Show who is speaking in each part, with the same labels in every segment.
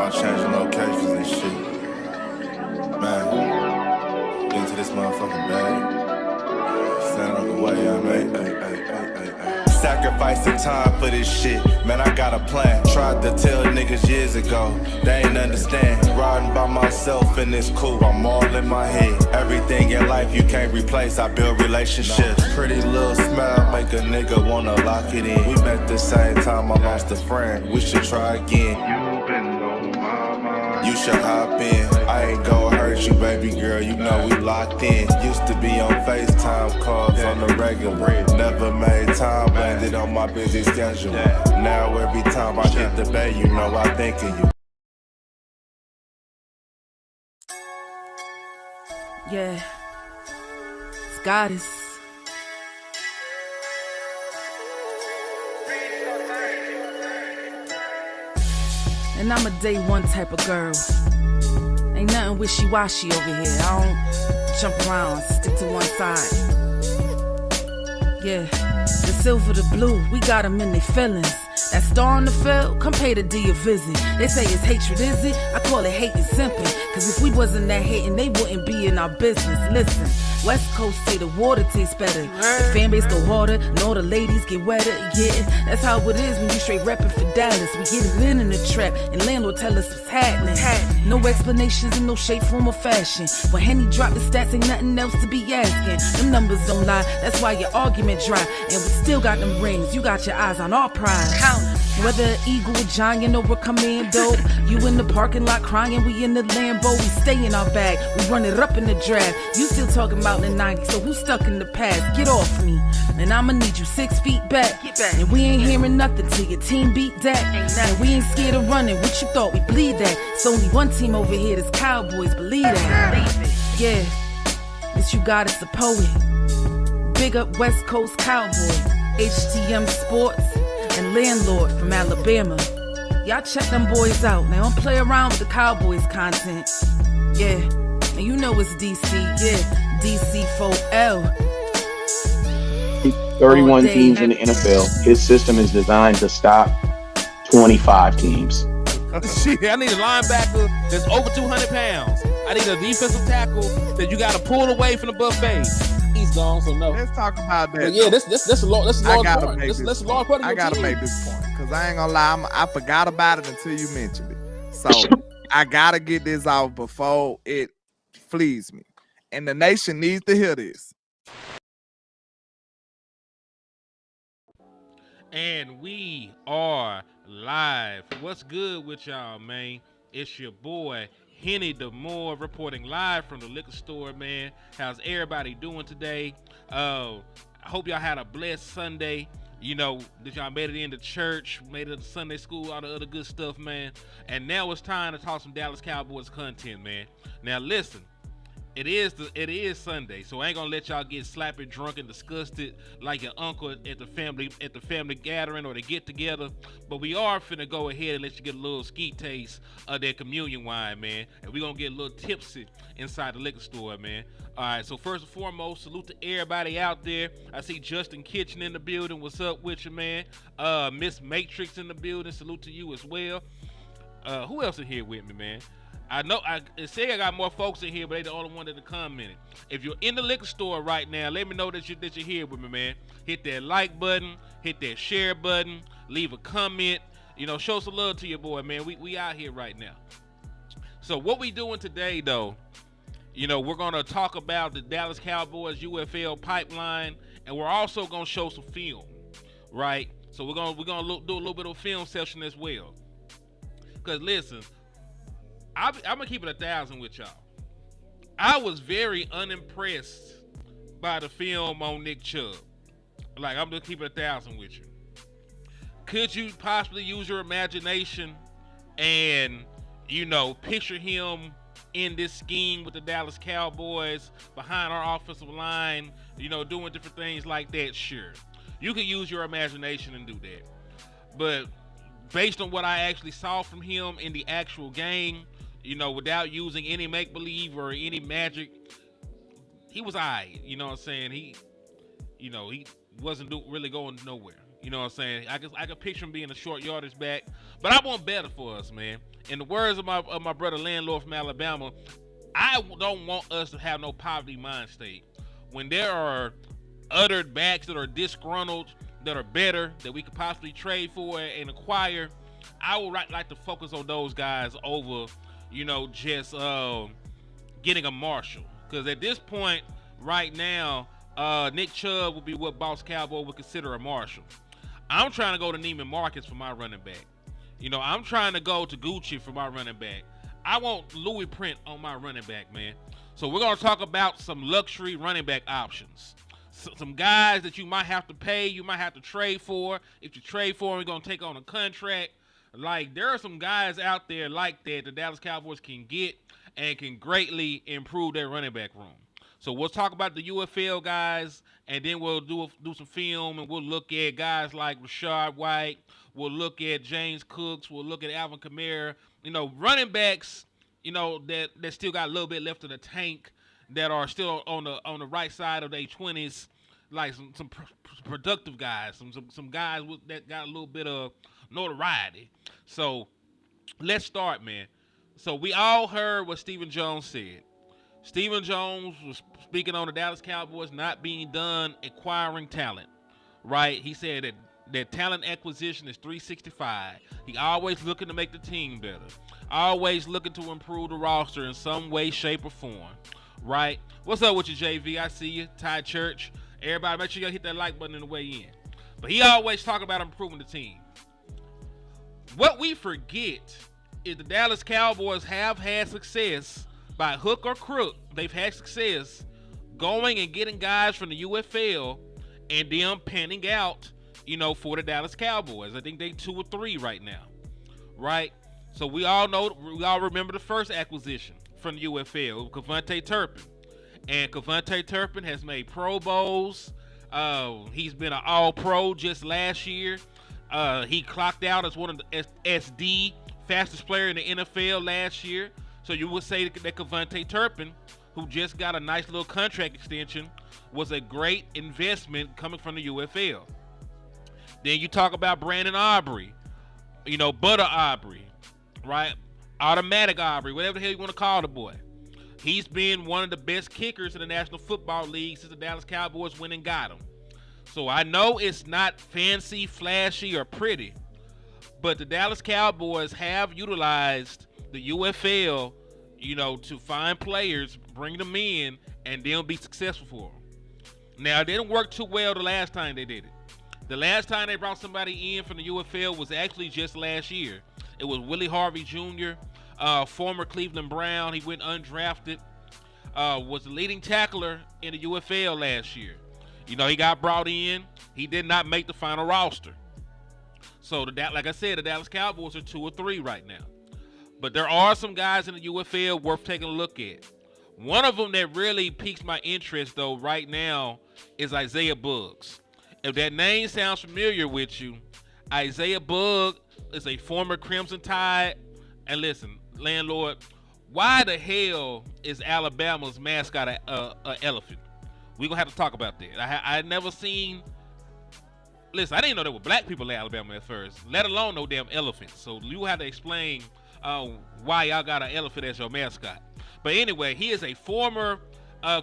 Speaker 1: about changing locations and shit. Man, into this motherfucking bag. Stand on the way I made. Sacrificing time for this shit. Man, I got a plan. Tried to tell niggas years ago. They ain't understand. Riding by myself and it's cool. I'm all in my head. Everything in life you can't replace. I build relationships. Pretty little smile make a nigga wanna lock it in. We met the same time I lost a friend. We should try again. You been on my mind. You should hop in. I ain't gon' hurt you, baby girl. You know we locked in. Used to be on FaceTime calls on the regular. Never made time, landed on my busy schedule. Now every time I hit the bay, you know I think of you.
Speaker 2: Yeah, it's goddess. And I'm a day one type of girl. Ain't nothing wishy-washy over here. I don't jump around, stick to one side. Yeah, the silver, the blue, we got them in their feelings. That star on the field, come pay the D a visit. They say it's hatred, is it? I call it hate and simping. Cause if we wasn't that hating, they wouldn't be in our business. Listen, West Coast say the water tastes better. The fan base go harder, and all the ladies get wetter. Yeah, that's how it is when you straight reppin' for Dallas. We get it in the trap, and landlord tell us what's happening. No explanations in no shape, form, or fashion. When Henny drop the stats, ain't nothing else to be asking. Them numbers don't lie, that's why your argument dry. And we still got them rings, you got your eyes on our prize. Whether an eagle, a giant, or a commando, you in the parking lot crying, we in the Lambo. We stay in our bag, we run it up in the draft. You still talking about the 90s, so who's stuck in the past? Get off me, and I'ma need you 6 feet back. And we ain't hearing nothing till your team beat that. And we ain't scared of running, what you thought we bleed that? It's only one team over here, that's Cowboys, believe that. Yeah, this you got is the poet. Big up West Coast Cowboy, HTM Sports, and Landlord from Alabama. Y'all check them boys out. Now don't play around with the Cowboys content. Yeah, and you know it's DC. Yeah, DC4L.
Speaker 3: 31 teams in the NFL. His system is designed to stop 25 teams.
Speaker 4: Shit, I need a linebacker that's over 200 pounds. I need a defensive tackle that you got to pull away from the buffet. He's gone, so no.
Speaker 5: Let's talk about that.
Speaker 4: But yeah, that's a large part. That's a large part of your
Speaker 5: I gotta
Speaker 4: team.
Speaker 5: make this point because I ain't gonna lie, I forgot about it until you mentioned it. So I gotta get this out before it flees me, and the nation needs to hear this.
Speaker 6: And we are live. What's good with y'all, man? It's your boy Henny DeMoore reporting live from the liquor store, man. How's everybody doing today? I hope y'all had a blessed Sunday. You know, that y'all made it into church, made it to Sunday school, all the other good stuff, man. And now it's time to talk some Dallas Cowboys content, man. Now listen, it is Sunday, so I ain't gonna let y'all get slappy drunk and disgusted like your uncle at the family gathering or the get together. But we are finna go ahead and let you get a little ski taste of that communion wine, man. And we gonna get a little tipsy inside the liquor store, man. All right, so first and foremost, salute to everybody out there. I see Justin Kitchen in the building. What's up with you, man? Miss Matrix in the building. Salute to you as well. Who else in here with me, man? I know I say I got more folks in here, but they the only one that commented. If you're in the liquor store right now, let me know that you're here with me, man. Hit that like button, hit that share button, leave a comment. You know, show some love to your boy, man. We out here right now. So what we doing today, though? You know, we're gonna talk about the Dallas Cowboys UFL pipeline, and we're also gonna show some film, right? So we're gonna do a little bit of a film session as well. Cause listen, I'm gonna keep it 1,000 with y'all. I was very unimpressed by the film on Nick Chubb. Like, I'm gonna keep it 1,000 with you. Could you possibly use your imagination and, you know, picture him in this scheme with the Dallas Cowboys behind our offensive line, you know, doing different things like that? Sure, you can use your imagination and do that. But based on what I actually saw from him in the actual game, you know, without using any make-believe or any magic, he was alright. You know what I'm saying? He wasn't really going nowhere. You know what I'm saying? I could picture him being a short yardage back, but I want better for us, man. In the words of my brother landlord from Alabama, I don't want us to have no poverty mind state. When there are other backs that are disgruntled, that are better, that we could possibly trade for and acquire, I would like to focus on those guys over, just getting a Marshall. Because at this point, right now, Nick Chubb would be what Boss Cowboy would consider a Marshall. I'm trying to go to Neiman Marcus for my running back. I'm trying to go to Gucci for my running back. I want Louis print on my running back, man. So we're going to talk about some luxury running back options. Some guys that you might have to pay, you might have to trade for. If you trade for them, you're going to take on a contract. Like, there are some guys out there like that the Dallas Cowboys can get and can greatly improve their running back room. So we'll talk about the UFL guys, and then we'll do some film, and we'll look at guys like Rashad White. We'll look at James Cooks. We'll look at Alvin Kamara. Running backs, that still got a little bit left in the tank, that are still on the right side of their 20s, like some productive guys, some guys that got a little bit of notoriety. So let's start, man. So we all heard what Stephen Jones said. Stephen Jones was speaking on the Dallas Cowboys not being done acquiring talent, right? He said that talent acquisition is 365. He always looking to make the team better, always looking to improve the roster in some way, shape, or form, right? What's up with you, JV? I see you. Ty Church. Everybody, make sure you hit that like button on the way in. But he always talk about improving the team. What we forget is the Dallas Cowboys have had success by hook or crook. They've had success going and getting guys from the UFL and them panning out, for the Dallas Cowboys. I think they 2 or 3 right now, right? So we all remember the first acquisition from the UFL, Cavonte Turpin. And Cavonte Turpin has made Pro Bowls. He's been an All-Pro just last year. He clocked out as one of the SD fastest player in the NFL last year. So you would say that Cavonte Turpin, who just got a nice little contract extension, was a great investment coming from the UFL. Then you talk about Brandon Aubrey, Butter Aubrey, right? Automatic Aubrey, whatever the hell you want to call the boy. He's been one of the best kickers in the National Football League since the Dallas Cowboys went and got him. So I know it's not fancy, flashy, or pretty, but the Dallas Cowboys have utilized the UFL, to find players, bring them in, and they'll be successful for them. Now, it didn't work too well the last time they did it. The last time they brought somebody in from the UFL was actually just last year. It was Willie Harvey Jr., former Cleveland Brown. He went undrafted, was the leading tackler in the UFL last year. He got brought in. He did not make the final roster. So, like I said, the Dallas Cowboys are 2 or 3 right now. But there are some guys in the UFL worth taking a look at. One of them that really piques my interest, though, right now is Isaiah Buggs. If that name sounds familiar with you, Isaiah Buggs is a former Crimson Tide. And listen, landlord, why the hell is Alabama's mascot an elephant? We're going to have to talk about that. I had never seen... Listen, I didn't know there were black people in Alabama at first, let alone no damn elephants. So you have to explain why y'all got an elephant as your mascot. But anyway, he is a former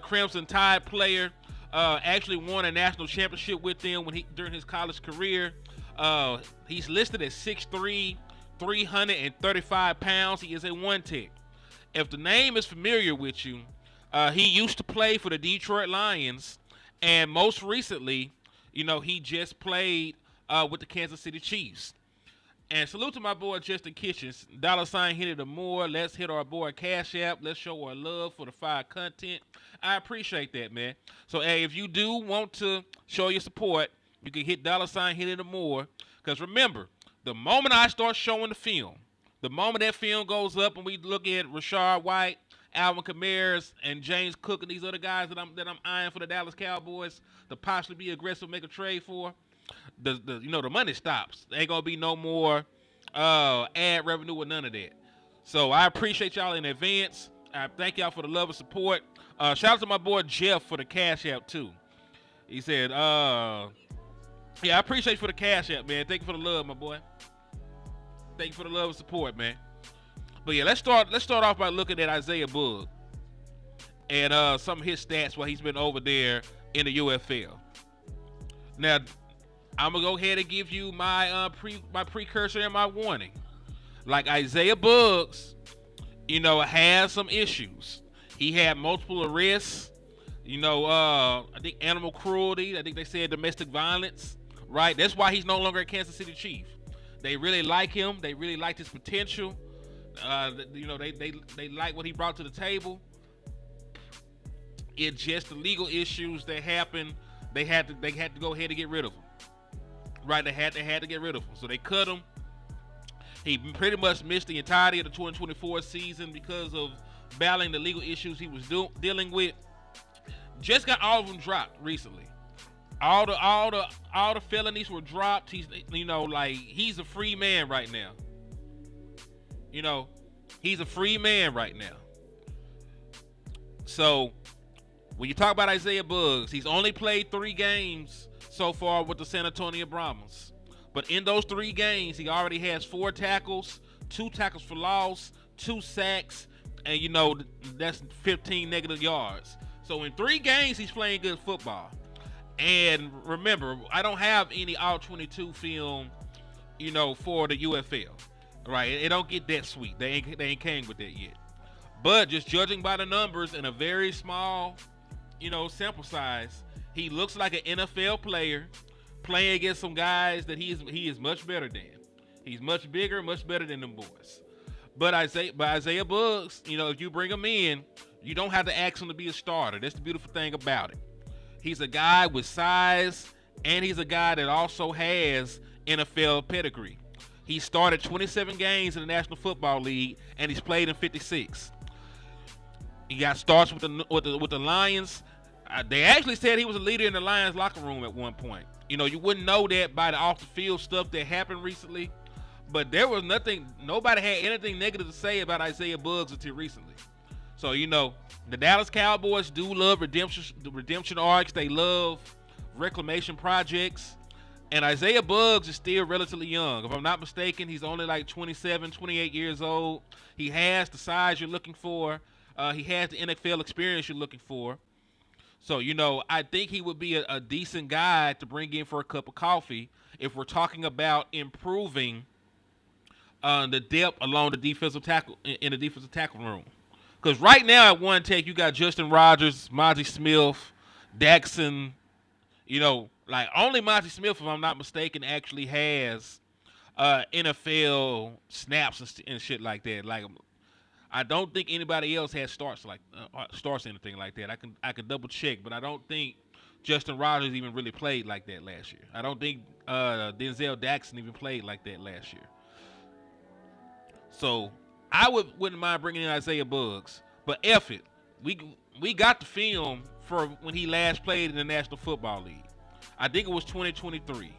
Speaker 6: Crimson Tide player. Actually won a national championship with them during his college career. He's listed at 6'3", 335 pounds. He is a one-tech. If the name is familiar with you, he used to play for the Detroit Lions, and most recently, he just played with the Kansas City Chiefs. And salute to my boy Justin Kitchens, $ hit it or more. Let's hit our boy Cash App. Let's show our love for the fire content. I appreciate that, man. So, hey, if you do want to show your support, you can hit $ hit it or more. Because remember, the moment I start showing the film, the moment that film goes up and we look at Rashad White, Alvin Kamara, and James Cook and these other guys that I'm eyeing for the Dallas Cowboys to possibly be aggressive, make a trade for, the money stops. There ain't gonna be no more ad revenue or none of that. So I appreciate y'all in advance. I thank y'all for the love and support. Shout out to my boy Jeff for the Cash App too. He said, yeah, I appreciate you for the Cash App, man. Thank you for the love, my boy. Thank you for the love and support, man. But yeah, let's start off by looking at Isaiah Buggs and some of his stats while he's been over there in the UFL. Now, I'm gonna go ahead and give you my my precursor and my warning. Like Isaiah Buggs, has some issues. He had multiple arrests. I think animal cruelty. I think they said domestic violence. Right. That's why he's no longer a Kansas City Chief. They really like him. They really liked his potential. They like what he brought to the table. It's just the legal issues that happened. They had to go ahead and get rid of him. Right, they had to get rid of him. So they cut him. He pretty much missed the entirety of the 2024 season because of battling the legal issues he was dealing with. Just got all of them dropped recently. All the felonies were dropped. He's he's a free man right now. He's a free man right now. So when you talk about Isaiah Buggs, he's only played 3 games so far with the San Antonio Brahmas. But in those 3 games, he already has 4 tackles, 2 tackles for loss, 2 sacks, and that's 15 negative yards. So in 3 games, he's playing good football. And remember, I don't have any all-22 film, for the UFL. Right? It don't get that sweet. They ain't came with that yet. But just judging by the numbers in a very small, sample size, he looks like an NFL player playing against some guys that he is much better than. He's much bigger, much better than them boys. But Isaiah Buggs, if you bring him in, you don't have to ask him to be a starter. That's the beautiful thing about it. He's a guy with size, and he's a guy that also has NFL pedigree. He started 27 games in the National Football League, and he's played in 56. He got starts with the Lions. They actually said he was a leader in the Lions locker room at one point. You wouldn't know that by the off the field stuff that happened recently, but there was nobody had anything negative to say about Isaiah Buggs until recently. So, the Dallas Cowboys do love redemption arcs. They love reclamation projects. And Isaiah Buggs is still relatively young. If I'm not mistaken, he's only like 27, 28 years old. He has the size you're looking for. He has the NFL experience you're looking for. So, I think he would be a decent guy to bring in for a cup of coffee if we're talking about improving the depth along the defensive tackle in the defensive tackle room. Because right now at one take, you got Justin Rogers, Monty Smith, Daxon. Only Monty Smith, if I'm not mistaken, actually has NFL snaps and shit like that. Like, I don't think anybody else has starts anything like that. I can double check, but I don't think Justin Rogers even really played like that last year. I don't think Denzel Daxon even played like that last year. So I wouldn't mind bringing in Isaiah Buggs, but F it, we got the film for when he last played in the National Football League. I think it was 2023.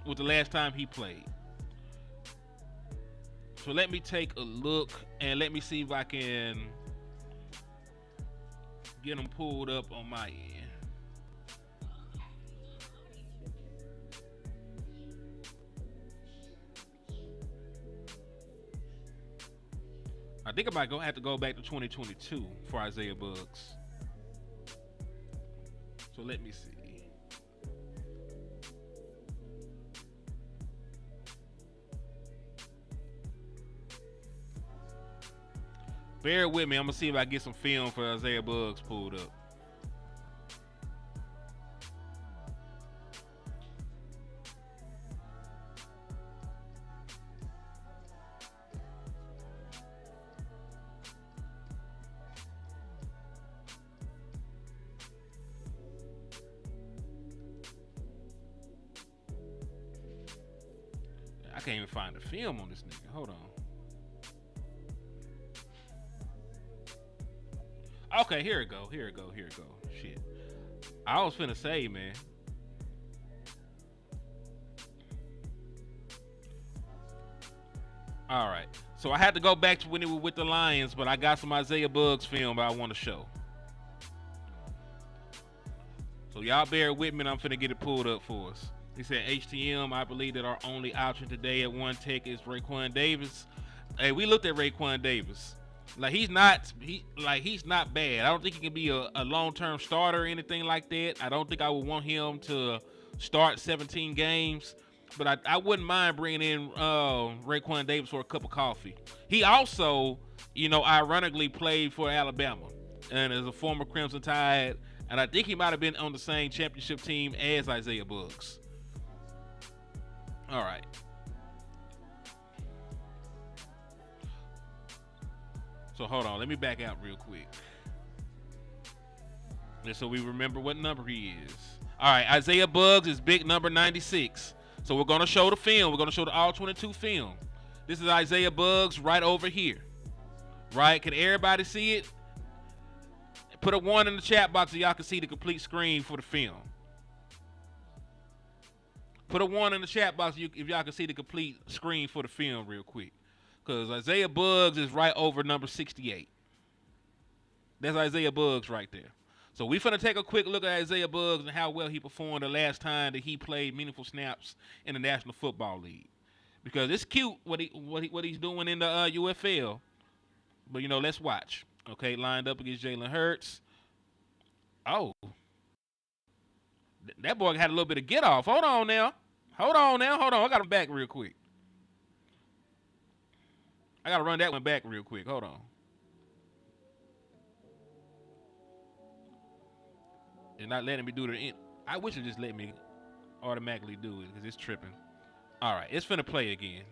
Speaker 6: Was the last time he played. So let me take a look and let me see if I can get them pulled up on my end. I think I might have to go back to 2022 for Isaiah Buggs. So let me see. Bear with me. I'm going to see if I can get some film for Isaiah Buggs pulled up. I can't even find the film on this nigga. Hold on. Okay, here it go. Shit. I was finna say, man. All right. So I had to go back to when he was with the Lions, but I got some Isaiah Buggs film I want to show. So y'all bear with me and I'm finna get it pulled up for us. He said HTM, I believe that our only option today at one tech is Raekwon Davis. Hey, we looked at Raekwon Davis. He's not bad. I don't think he can be a long-term starter or anything like that. I don't think I would want him to start 17 games. But I wouldn't mind bringing in Raekwon Davis for a cup of coffee. He also, ironically played for Alabama and is a former Crimson Tide. And I think he might have been on the same championship team as Isaiah Buggs. All right. So hold on. Let me back out real quick. Just so we remember what number he is. All right. Isaiah Buggs is big number 96. So we're going to show the film. We're going to show the All-22 film. This is Isaiah Buggs right over here. Right? Can everybody see it? Put a 1 in the chat box so y'all can see the complete screen for the film. Put a 1 in the chat box if y'all can see the complete screen for the film real quick. Because Isaiah Buggs is right over number 68. That's Isaiah Buggs right there. So we finna take a quick look at Isaiah Buggs and how well he performed the last time that he played meaningful snaps in the National Football League. Because it's cute what he's doing in the UFL. But, let's watch. Okay, lined up against Jalen Hurts. Oh. That boy had a little bit of get off. Hold on now. I got him back real quick. I got to run that one back real quick. Hold on. It's not letting me do the I wish it just let me automatically do it because it's tripping. All right, it's finna play again.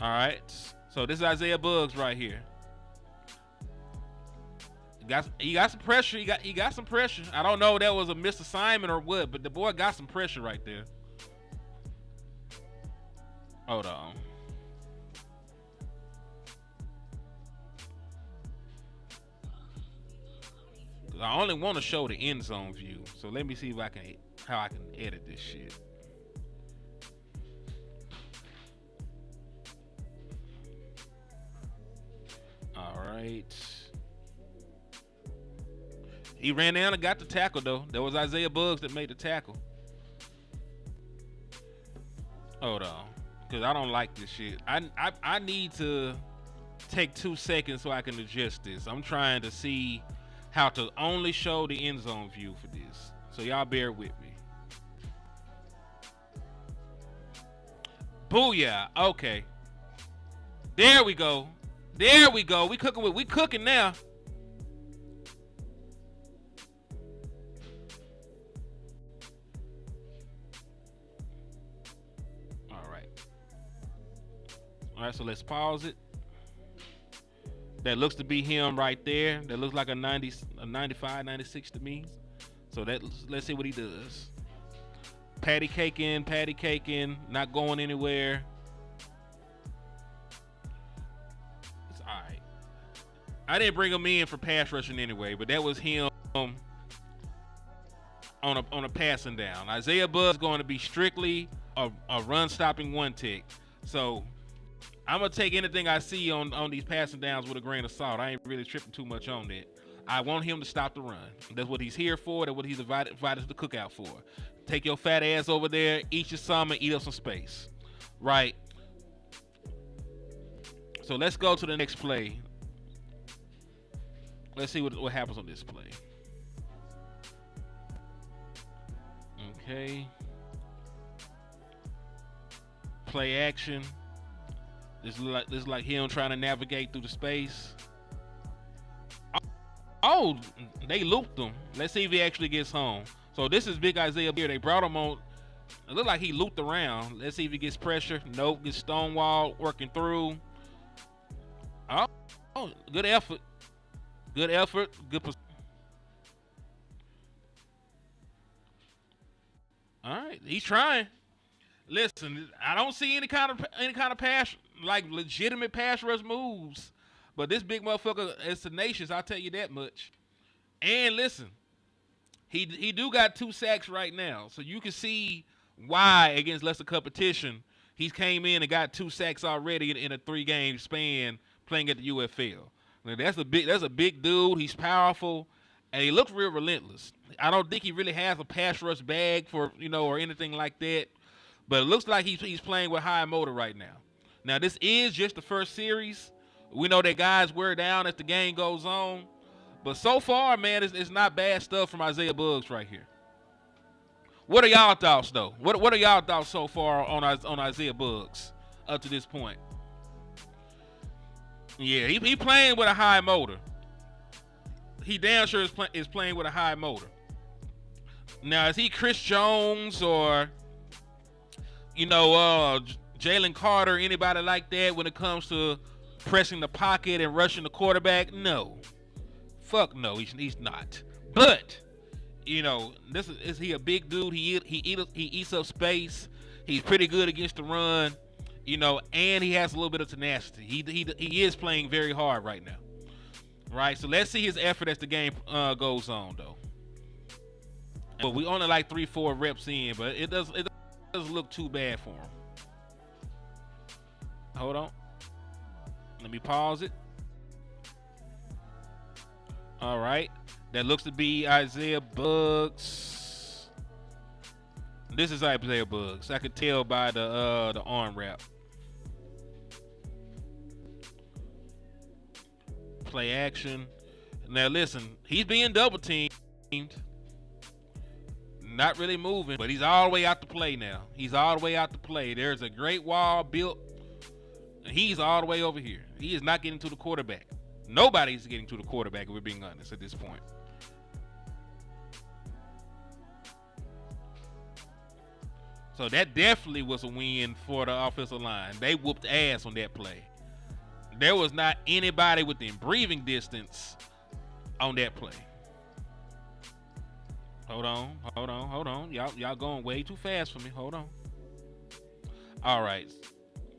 Speaker 6: All right, so this is Isaiah Buggs right here. He got some pressure. He got some pressure. I don't know if that was a misassignment or what, but the boy got some pressure right there. Hold on. I only want to show the end zone view, so let me see if how I can edit this shit. All right. He ran down and got the tackle though. That was Isaiah Buggs that made the tackle. Hold on, because I don't like this shit. I need to take 2 seconds so I can adjust this. I'm trying to see how to only show the end zone view for this. So y'all bear with me. Booyah. Okay. There we go. We cooking now. All right, so let's pause it. That looks to be him right there. That looks like a 95, 96 to me. So let's see what he does. Patty caking, not going anywhere. It's all right. I didn't bring him in for pass rushing anyway, but that was him on a passing down. Isaiah Buggs going to be strictly a run stopping one tick. So I'm going to take anything I see on these passing downs with a grain of salt. I ain't really tripping too much on that. I want him to stop the run. That's what he's here for. That's what he's invited to the cookout for. Take your fat ass over there, eat your some, and eat up some space. Right? So let's go to the next play. Let's see what happens on this play. Okay. Play action. This is like him trying to navigate through the space. Oh, they looped him. Let's see if he actually gets home. So this is Big Isaiah here. They brought him on. It looked like he looped around. Let's see if he gets pressure. Nope, gets stonewalled, working through. Oh, good effort. Good effort. Good position. All right, he's trying. Listen, I don't see any kind of pass, like legitimate pass rush moves. But this big motherfucker is tenacious, I'll tell you that much. And listen, he do got 2 sacks right now. So you can see why against lesser competition, he's came in and got 2 sacks already in a 3-game span playing at the UFL. Now, that's a big dude. He's powerful. and he looks real relentless. I don't think he really has a pass rush bag for or anything like that. But it looks like he's playing with high motor right now. Now this is just the first series. We know that guys wear down as the game goes on, but so far, man, it's not bad stuff from Isaiah Buggs right here. What are y'all thoughts though? What are y'all thoughts so far on Isaiah Buggs up to this point? Yeah, he playing with a high motor. He damn sure is playing with a high motor. Now, is he Chris Jones or Jalen Carter, anybody like that when it comes to pressing the pocket and rushing the quarterback? No. Fuck no, he's not. But, is he a big dude? He eats up space. He's pretty good against the run, and he has a little bit of tenacity. He is playing very hard right now. Right? So let's see his effort as the game goes on, though. But we only like 3-4 reps in, but it doesn't look too bad for him. Hold on. Let me pause it. All right. That looks to be Isaiah Buggs. This is Isaiah Buggs. I could tell by the arm wrap. Play action. Now listen, he's being double teamed. Not really moving, but he's all the way out to play now. He's all the way out to play. There's a great wall built. And he's all the way over here. He is not getting to the quarterback. Nobody's getting to the quarterback, if we're being honest at this point. So that definitely was a win for the offensive line. They whooped ass on that play. There was not anybody within breathing distance on that play. Hold on. Y'all going way too fast for me. Hold on. All right.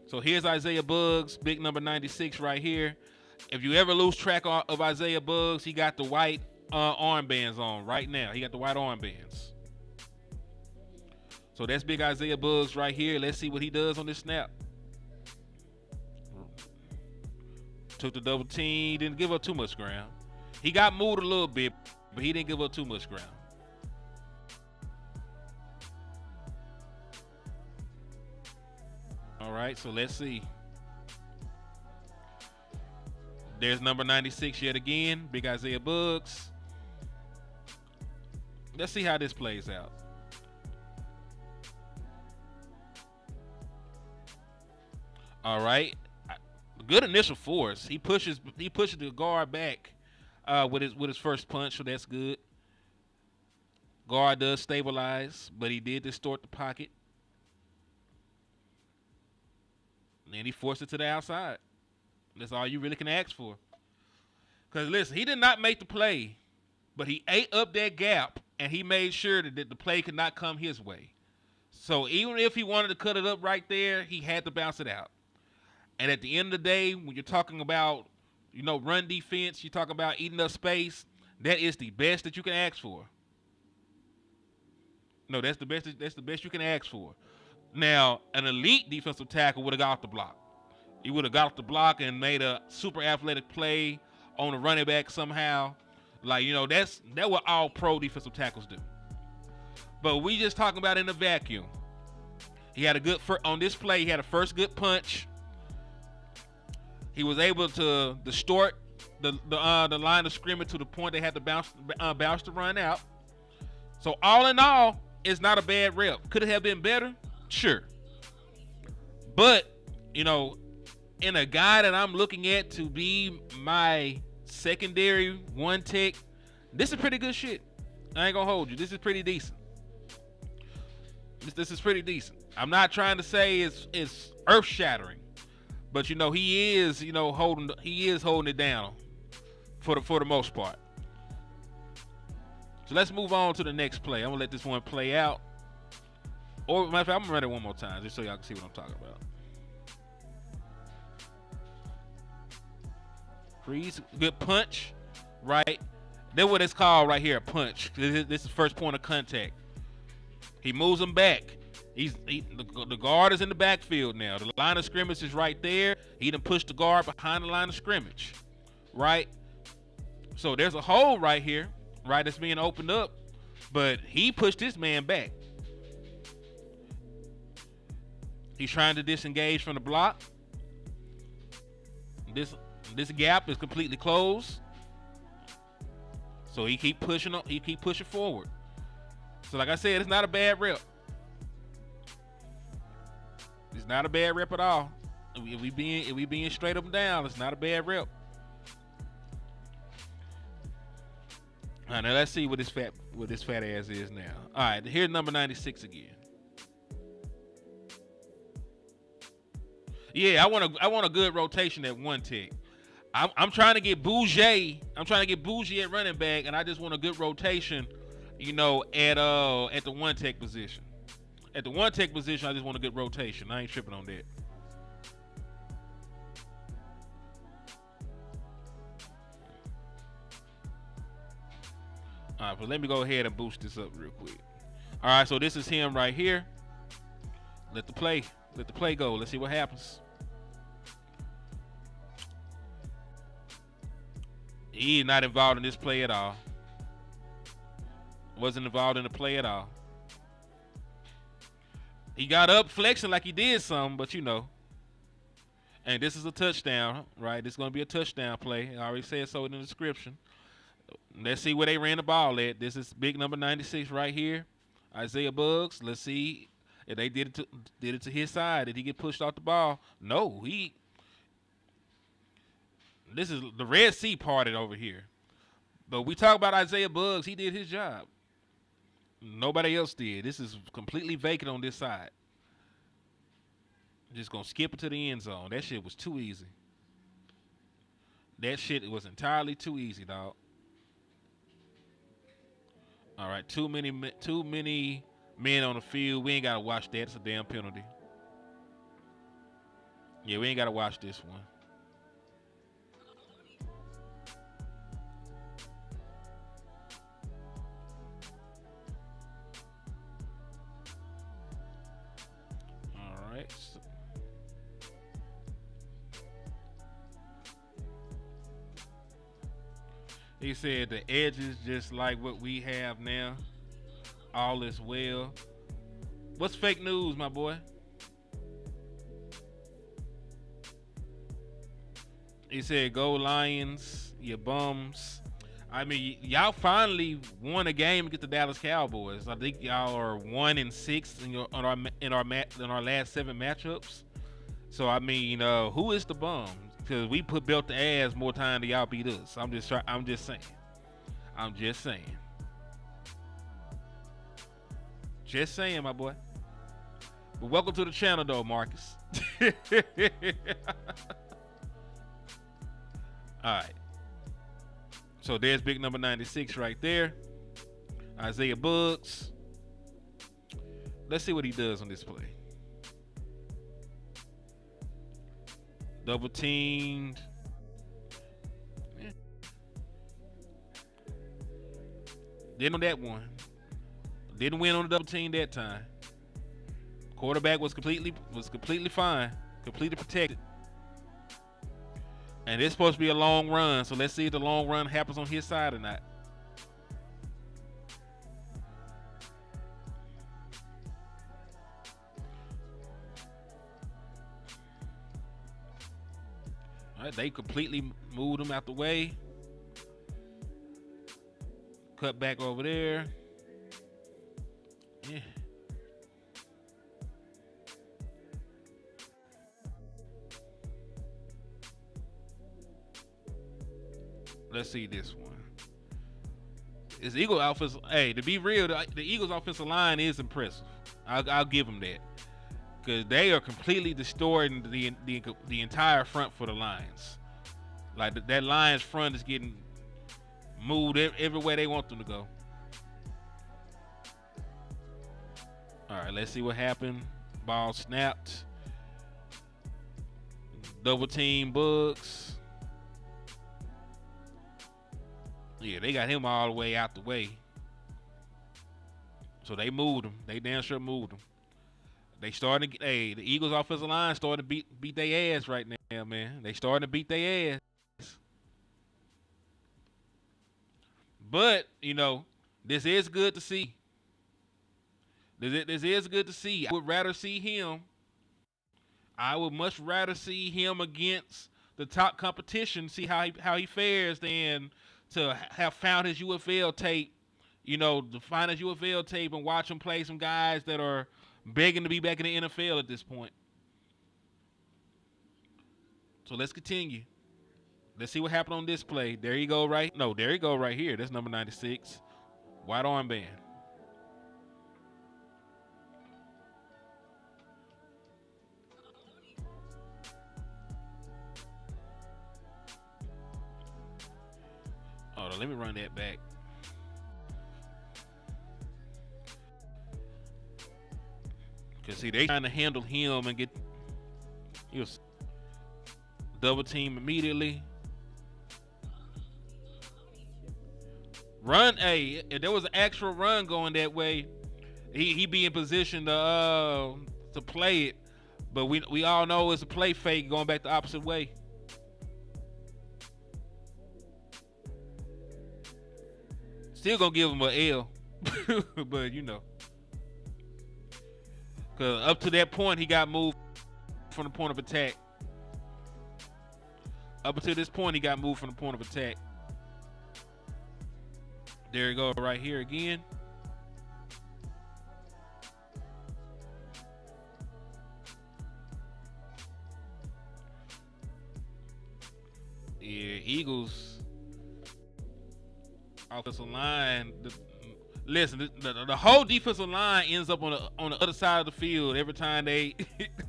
Speaker 6: So here's Isaiah Buggs, big number 96 right here. If you ever lose track of Isaiah Buggs, he got the white armbands on right now. He got the white armbands. So that's big Isaiah Buggs right here. Let's see what he does on this snap. Took the double team. Didn't give up too much ground. He got moved a little bit, but he didn't give up too much ground. All right, so let's see. There's number 96 yet again, big Isaiah Buggs. Let's see how this plays out. All right, good initial force. He pushes the guard back with his first punch, so that's good. Guard does stabilize, but he did distort the pocket. And then he forced it to the outside. That's all you really can ask for. Because, listen, he did not make the play, but he ate up that gap, and he made sure that the play could not come his way. So even if he wanted to cut it up right there, he had to bounce it out. And at the end of the day, when you're talking about, run defense, you talk about eating up space, that is the best that you can ask for. No, that's the best you can ask for. Now, an elite defensive tackle would have got off the block. He would have got off the block and made a super athletic play on the running back somehow. That's what all pro defensive tackles do. But we just talking about in a vacuum. He had a good on this play. He had a first good punch. He was able to distort the line of scrimmage to the point they had to bounce the run out. So all in all, it's not a bad rep. Could it have been better? Sure. But, in a guy that I'm looking at to be my secondary one tech, this is pretty good shit. I ain't gonna hold you. This is pretty decent. This is pretty decent. I'm not trying to say it's earth shattering, but he is holding it down for the most part. So let's move on to the next play. I'm gonna let this one play out. Or matter of fact, I'm gonna run it one more time just so y'all can see what I'm talking about. Freeze, good punch, right? That's what it's called right here, a punch. This is first point of contact. He moves him back. The guard is in the backfield now. The line of scrimmage is right there. He done pushed the guard behind the line of scrimmage, right? So there's a hole right here, right, that's being opened up, but he pushed this man back. He's trying to disengage from the block. This gap is completely closed. So he keep pushing forward. So like I said, it's not a bad rep. It's not a bad rep at all. If we being straight up and down, it's not a bad rep. All right, now let's see what this fat ass is now. All right, here's number 96 again. Yeah, I want a good rotation at one tick. I'm trying to get Bougie. I'm trying to get Bougie at running back, and I just want a good rotation, you know, at the one tech position. At the one tech position, I just want a good rotation. I ain't tripping on that. All right, but let me go ahead and boost this up real quick. All right, so this is him right here. Let the play go. Let's see what happens. He is not involved in this play at all. Wasn't involved in the play at all. He got up flexing like he did something, but you know. And this is a touchdown, right? This is going to be a touchdown play. I already said so in the description. Let's see where they ran the ball at. This is big number 96 right here. Isaiah Buggs. Let's see if they did it to his side. Did he get pushed off the ball? No, this is the Red Sea parted over here. But we talk about Isaiah Buggs. He did his job. Nobody else did. This is completely vacant on this side. Just going to skip it to the end zone. That shit was too easy. That shit was entirely too easy, dog. All right, too many men on the field. We ain't got to watch that. It's a damn penalty. Yeah, we ain't got to watch this one. All right. He said the edges just like what we have now. All is well. What's fake news, my boy? He said, "Go Lions, you bums." I mean, y'all finally won a game against the Dallas Cowboys. I think y'all are 1-6 in our last 7 matchups. So I mean, who is the bum? Because we built the ass more time than y'all beat us. I'm just saying. Just saying, my boy. But welcome to the channel, though, Marcus. All right. So there's big number 96 right there. Isaiah Buggs. Let's see what he does on this play. Double teamed. Yeah. Didn't on that one. Didn't win on the double team that time. Quarterback was completely fine, completely protected. And it's supposed to be a long run, so let's see if the long run happens on his side or not. All right, they completely moved him out the way. Cut back over there. Yeah. Let's see this one. It's Eagle offensive. Hey, to be real, the Eagles' offensive line is impressive. I'll give them that, because they are completely distorting the entire front for the Lions. Like that Lions front is getting moved everywhere they want them to go. All right, let's see what happened. Ball snapped. Double team Buggs. Yeah, they got him all the way out the way. So they moved him. They damn sure moved him. They starting to the Eagles offensive line starting to beat their ass right now, man. They starting to beat their ass. But this is good to see. This is good to see. I would rather see him. I would much rather see him against the top competition, see how he fares, than to have found his UFL tape. To find his UFL tape and watch him play some guys that are begging to be back in the NFL at this point. So let's continue. Let's see what happened on this play. There you go, right? No, there you go, right here. That's number 96. White armband. Hold on, let me run that back. Because, see, they trying to handle him and get double team immediately. Run, hey, if there was an actual run going that way, he be in position to play it. But we all know it's a play fake going back the opposite way. Still gonna give him an L, but because up to that point he got moved from the point of attack. Up until this point he got moved from the point of attack. There you go, right here again. Yeah, Eagles offensive line. Listen, the whole defensive line ends up on the other side of the field every time they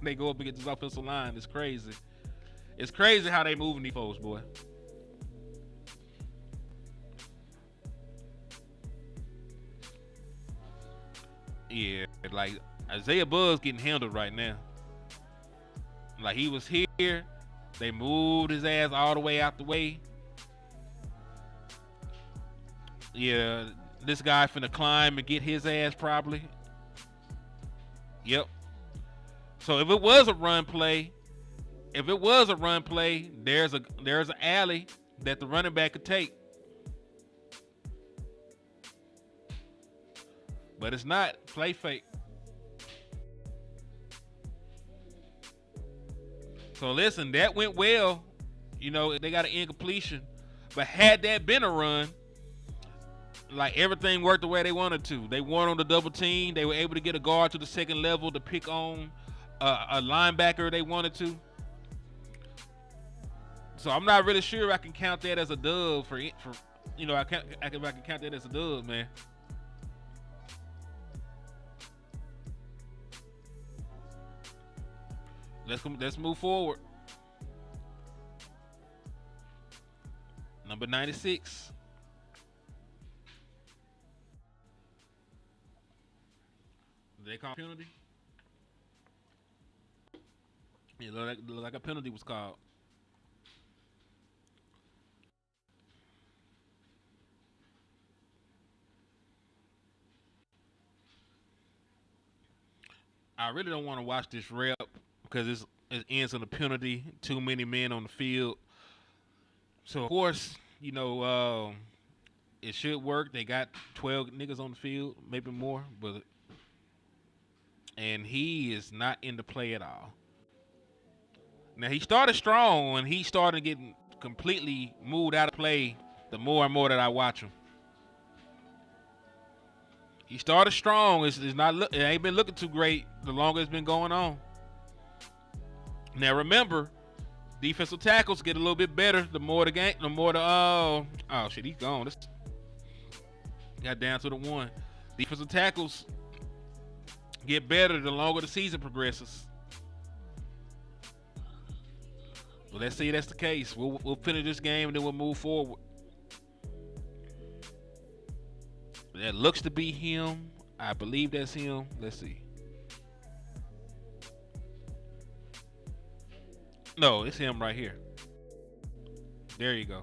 Speaker 6: they go up against this offensive line. It's crazy. It's crazy how they moving these folks, boy. Yeah, like Isaiah Bugg's getting handled right now. Like he was here, they moved his ass all the way out the way. Yeah, this guy finna climb and get his ass probably. Yep. So if it was a run play, there's an alley that the running back could take. But it's not play fake. So listen, that went well. They got an incompletion. But had that been a run, like everything worked the way they wanted to. They won on the double team. They were able to get a guard to the second level to pick on a linebacker they wanted to. So I'm not really sure I can count that as a dub for I can count that as a dub, man. Let's move forward. Number 96. Did they call penalty? Yeah, look like a penalty was called. I really don't want to watch this rep because it ends in a penalty. Too many men on the field. So of course, it should work. They got 12 niggas on the field, maybe more, and he is not in the play at all. Now he started strong and he started getting completely moved out of play the more and more that I watch him. He started strong. It ain't been looking too great the longer it's been going on. Now remember, defensive tackles get a little bit better the more the game, oh shit, he's gone. Got down to the one. Defensive tackles get better the longer the season progresses. Well, let's see if that's the case. We'll finish this game and then we'll move forward. That looks to be him. I believe that's him. Let's see. No, it's him right here. There you go.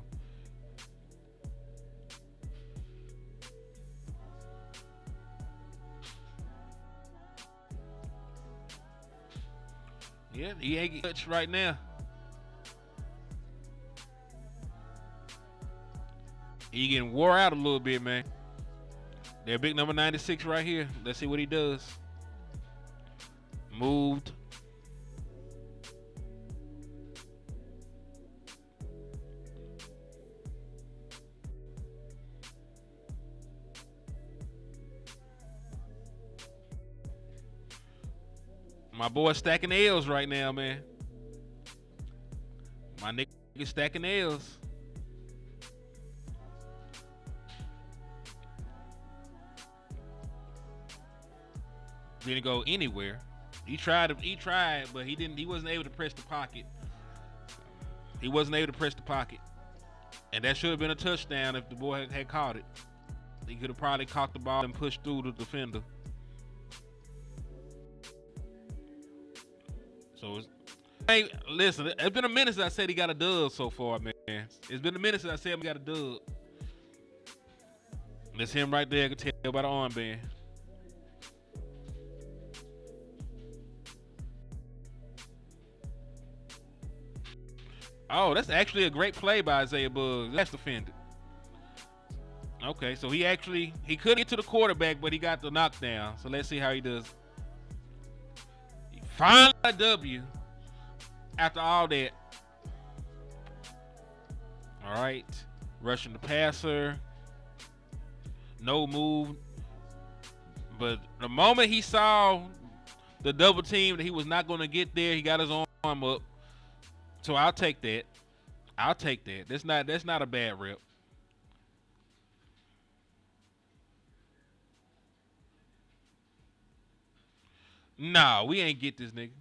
Speaker 6: Yeah, he ain't touched right now. He getting wore out a little bit, man. Their big number 96 right here. Let's see what he does. Moved. My boy stacking L's right now, man. My nigga stacking L's. Didn't go anywhere. He tried, but he didn't. He wasn't able to press the pocket. He wasn't able to press the pocket, and that should have been a touchdown if the boy had caught it. He could have probably caught the ball and pushed through the defender. So, hey, listen, it's been a minute since I said he got a dub so far, man. It's been a minute since I said he got a dub. That's him right there. I can tell by the armband. Oh, that's actually a great play by Isaiah Buggs. That's defended. Okay, so he couldn't get to the quarterback, but he got the knockdown. So let's see how he does. He finally got a W after all that. All right, rushing the passer. No move. But the moment he saw the double team that he was not going to get there, he got his arm up. So I'll take that. I'll take that. That's not a bad rep. Nah, we ain't get this nigga.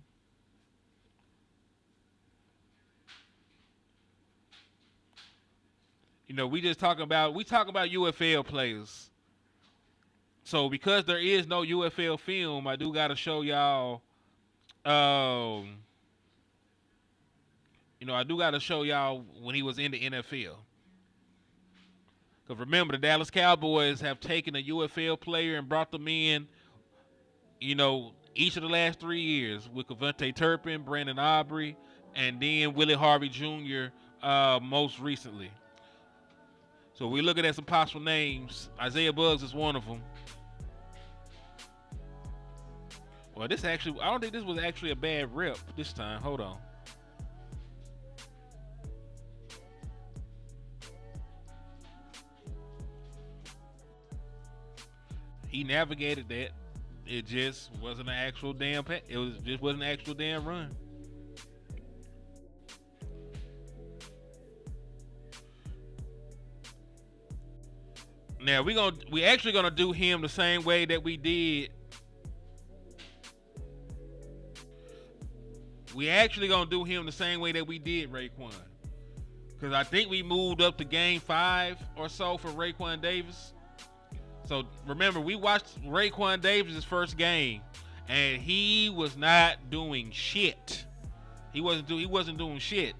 Speaker 6: You know, we talk about UFL players. So because there is no UFL film, I do gotta show y'all I do got to show y'all when he was in the NFL. Because remember, the Dallas Cowboys have taken a UFL player and brought them in, each of the last 3 years with Cavante Turpin, Brandon Aubrey, and then Willie Harvey Jr. Most recently. So we're looking at some possible names. Isaiah Buggs is one of them. Well, I don't think this was actually a bad rep this time. Hold on. He navigated that. It just wasn't an actual damn wasn't an actual damn run. Now we actually gonna do him the same way that we did. We actually gonna do him the same way that we did Raekwon. Because I think we moved up to game 5 or so for Raekwon Davis. So remember, we watched Raekwon Davis' first game, and he was not doing shit. He wasn't doing shit.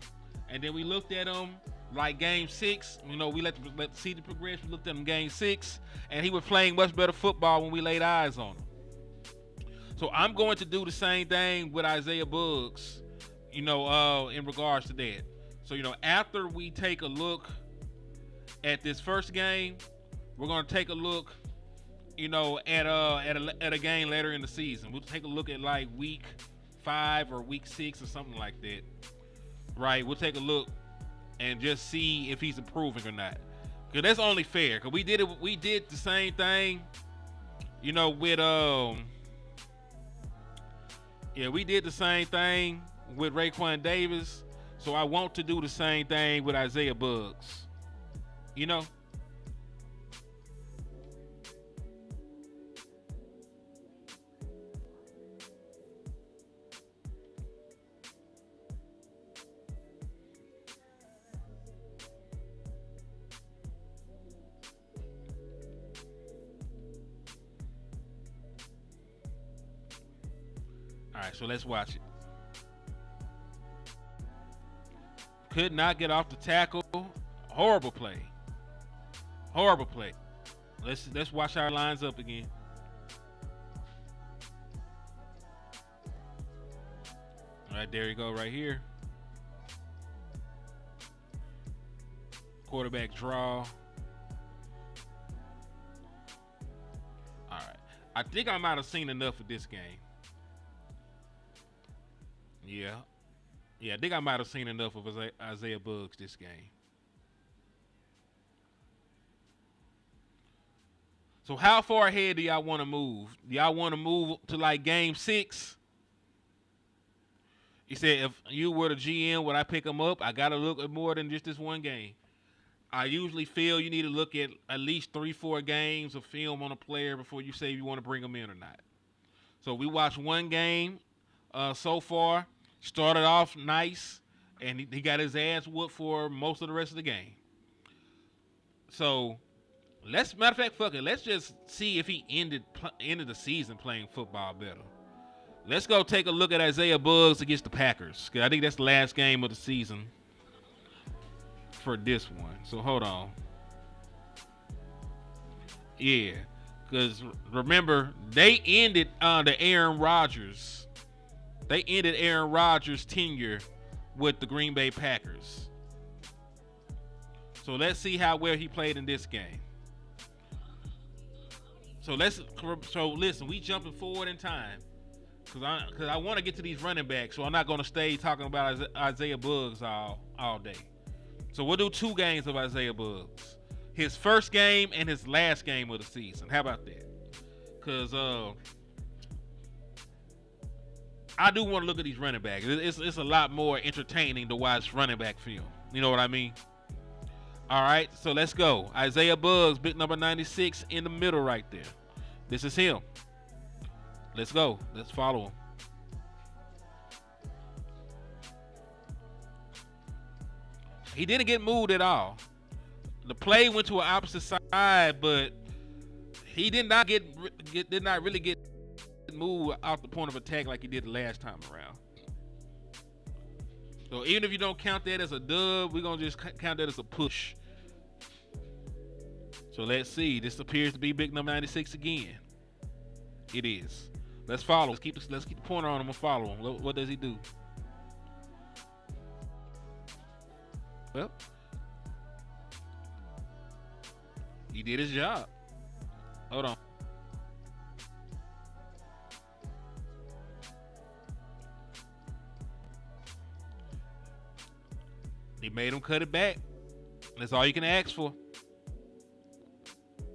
Speaker 6: And then we looked at him like game 6. We let the season progress. We looked at him game 6, and he was playing much better football when we laid eyes on him. So I'm going to do the same thing with Isaiah Buggs, in regards to that. So after we take a look at this first game, we're gonna take a look, at a game later in the season. We'll take a look at like week 5 or week 6 or something like that. Right? We'll take a look and just see if he's improving or not. Cause that's only fair. Cause we did the same thing, with we did the same thing with Raekwon Davis. So I want to do the same thing with Isaiah Buggs. All right, so let's watch it. Could not get off the tackle. Horrible play. Horrible play. Let's watch our lines up again. All right, there you go, right here. Quarterback draw. I think I might have seen enough of this game. Yeah. I think I might have seen enough of Isaiah Buggs this game. So how far ahead do y'all want to move? Do y'all want to move to like game 6? He said, if you were the GM, would I pick him up? I got to look at more than just this one game. I usually feel you need to look at least 3-4 games of film on a player before you say you want to bring him in or not. So we watched one game so far. Started off nice, and he got his ass whooped for most of the rest of the game. So, matter of fact, fuck it. Let's just see if he ended the season playing football better. Let's go take a look at Isaiah Buggs against the Packers. Cause I think that's the last game of the season for this one. So hold on. Yeah, because remember they ended the Aaron Rodgers. They ended Aaron Rodgers' tenure with the Green Bay Packers. So let's see how well he played in this game. So listen, we jumping forward in time. Because I want to get to these running backs, so I'm not going to stay talking about Isaiah Buggs all day. So we'll do 2 games of Isaiah Buggs. His first game and his last game of the season. How about that? Because I do want to look at these running backs. It's a lot more entertaining to watch running back film. You know what I mean? All right, so let's go. Isaiah Buggs, big number 96 in the middle right there. This is him. Let's go. Let's follow him. He didn't get moved at all. The play went to an opposite side, but he did not really get moved out the point of attack like he did the last time around. So even if you don't count that as a dub, we're gonna just count that as a push. So let's see. This appears to be big number 96 again. It is. Let's follow. Let's keep the pointer on him and follow him. What does he do? Well, he did his job. Hold on. He made him cut it back. That's all you can ask for.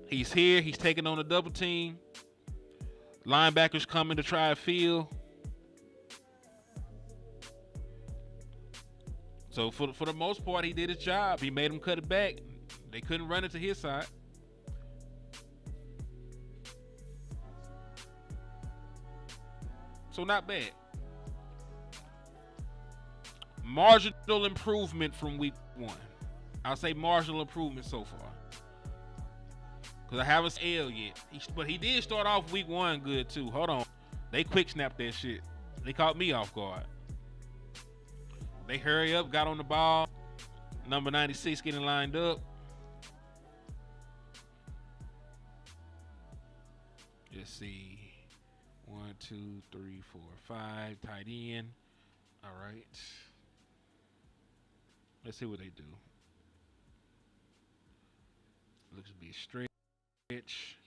Speaker 6: He's here. He's taking on a double team. Linebackers coming to try a field. So for the most part, he did his job. He made him cut it back. They couldn't run it to his side. So not bad. Marginal improvement from week 1. I'll say marginal improvement so far. Because I haven't seen L yet. But he did start off week 1 good too. Hold on. They quick snapped that shit. They caught me off guard. They hurry up, got on the ball. Number 96 getting lined up. Let's see. 1, 2, 3, 4, 5. Tight end. All right. Let's see what they do. Looks to be a stretch.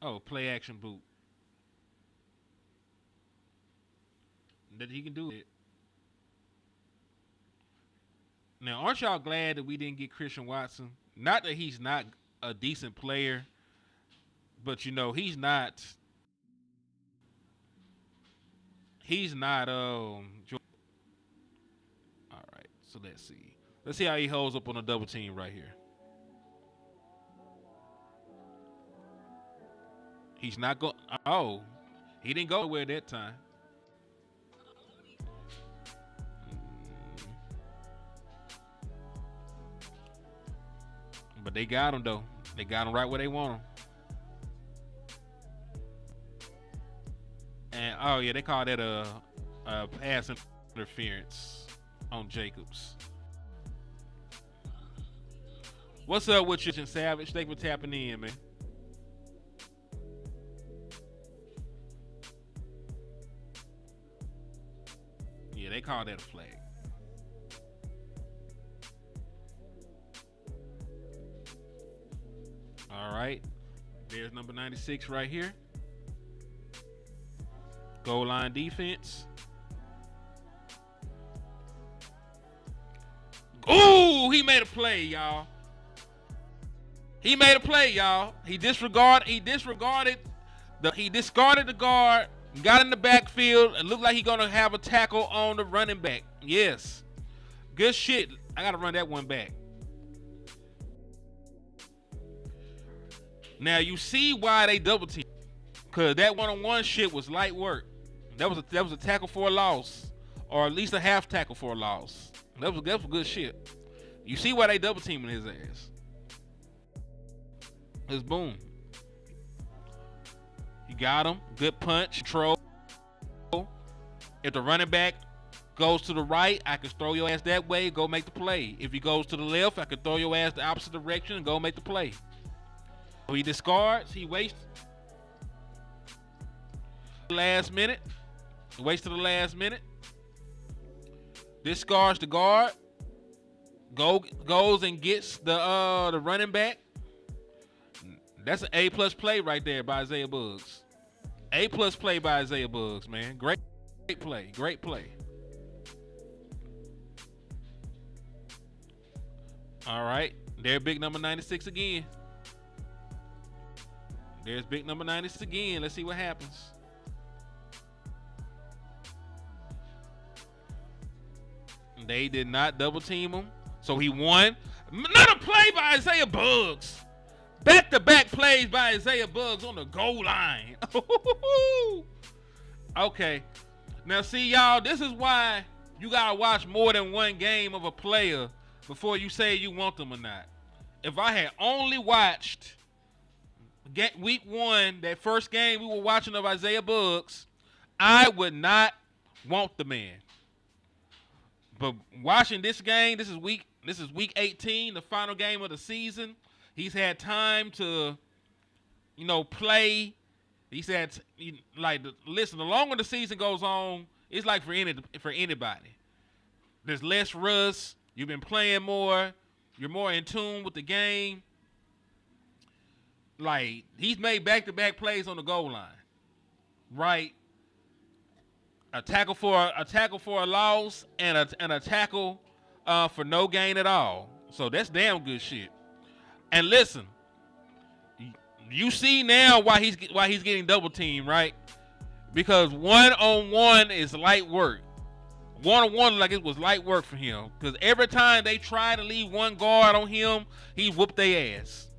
Speaker 6: Oh, play action boot. That he can do it. Now, aren't y'all glad that we didn't get Christian Watson? Not that he's not a decent player, but he's not. All right, so let's see. Let's see how he holds up on a double team right here. He's not going. Oh, he didn't go nowhere that time. But they got him though. They got him right where they want him. And oh yeah, they call that a pass interference on Jacobs. What's up with you, Savage? Thank you for tapping in, man. Yeah, they call that a flag. All right. There's number 96 right here. Goal line defense. Ooh, he made a play, y'all. He made a play, y'all. He discarded the guard, got in the backfield, and looked like he gonna have a tackle on the running back. Yes. Good shit. I gotta run that one back. Now you see why they double team. Cause that one-on-one shit was light work. That was a tackle for a loss. Or at least a half tackle for a loss. That was good shit. You see why they double teaming his ass. It's boom. You got him. Good punch. Control. If the running back goes to the right, I can throw your ass that way, go make the play. If he goes to the left, I can throw your ass the opposite direction and go make the play. So he discards. He wastes the last minute. Wasted the last minute. Discards the guard. Goes and gets the running back. That's an A+ play right there by Isaiah Buggs. A+ play by Isaiah Buggs, man. Great play. Great play. All right. There's big number 96 again. There's big number 96 again. Let's see what happens. They did not double team him. So he won. Another play by Isaiah Buggs. Back-to-back plays by Isaiah Buggs on the goal line. Okay. Now, see, y'all, this is why you got to watch more than one game of a player before you say you want them or not. If I had only watched week 1, that first game we were watching of Isaiah Buggs, I would not want the man. But watching this game, this is week 18, the final game of the season. He's had time to, play. He's had, listen, the longer the season goes on, it's like for anybody. There's less rust. You've been playing more. You're more in tune with the game. Like, he's made back-to-back plays on the goal line. Right? A tackle for a loss and a tackle for no gain at all. So that's damn good shit. And listen, you see now why he's getting double teamed, right? Because 1-on-1 is light work. 1-on-1 like it was light work for him. Because every time they try to leave one guard on him, he whooped their ass.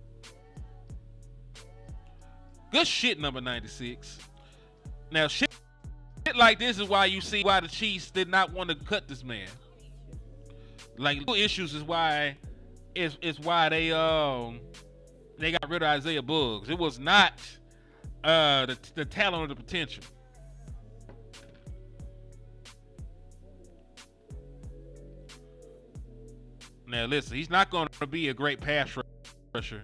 Speaker 6: Good shit, number 96. Now shit like this is why you see why the Chiefs did not want to cut this man. Like, issues is why they got rid of Isaiah Buggs. It was not the talent or the potential. Now listen, he's not going to be a great pass rusher.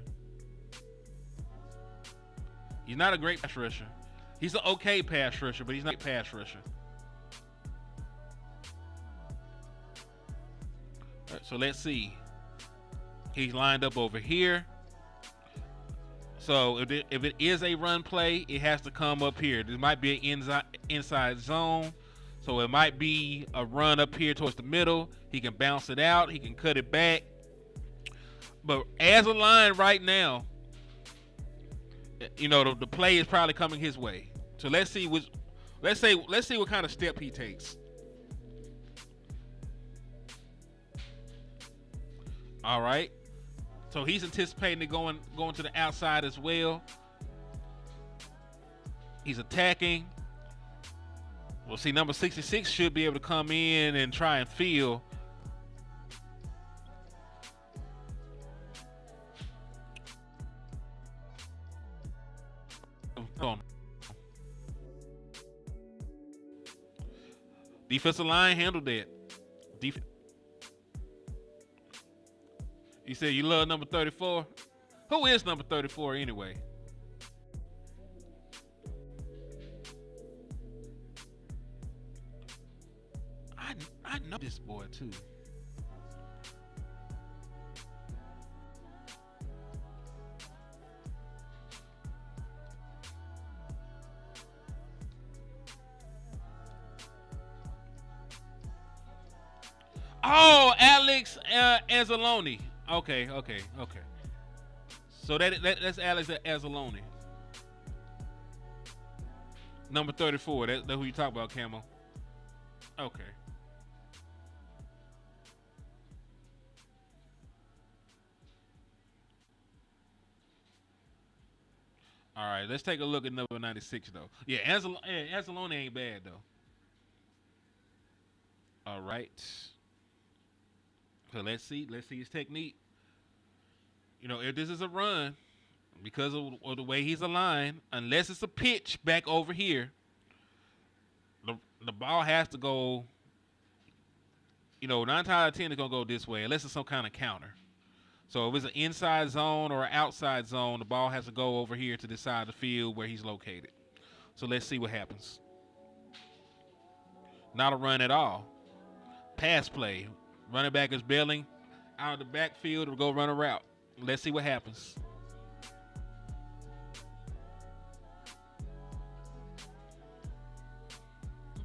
Speaker 6: He's not a great pass rusher. He's an okay pass rusher, but he's not a pass rusher. All right, so let's see. He's lined up over here. So if it is a run play, it has to come up here. There might be an inside zone. So it might be a run up here towards the middle. He can bounce it out. He can cut it back. But as a line right now, the play is probably coming his way. So let's see what kind of step he takes. All right. So he's anticipating it going to the outside as well. He's attacking. Well, see, number 66 should be able to come in and try and feel. Defensive line handled that. You said you love number 34? Who is number 34 anyway? I know this boy too. Oh, Alex Anzalone. Okay. So that's Alex Anzalone. Number 34. That's who you talk about, Camo. Okay. All right, let's take a look at number 96 though. Yeah, Anzalone ain't bad though. All right. So let's see his technique. You know, if this is a run, because of the way he's aligned, unless it's a pitch back over here, the ball has to go. You know, 9 times out of 10 it's gonna go this way, unless it's some kind of counter. So if it's an inside zone or an outside zone, the ball has to go over here to the side of the field where he's located. So let's see what happens. Not a run at all. Pass play. Running back is bailing out of the backfield to go run a route. Let's see what happens.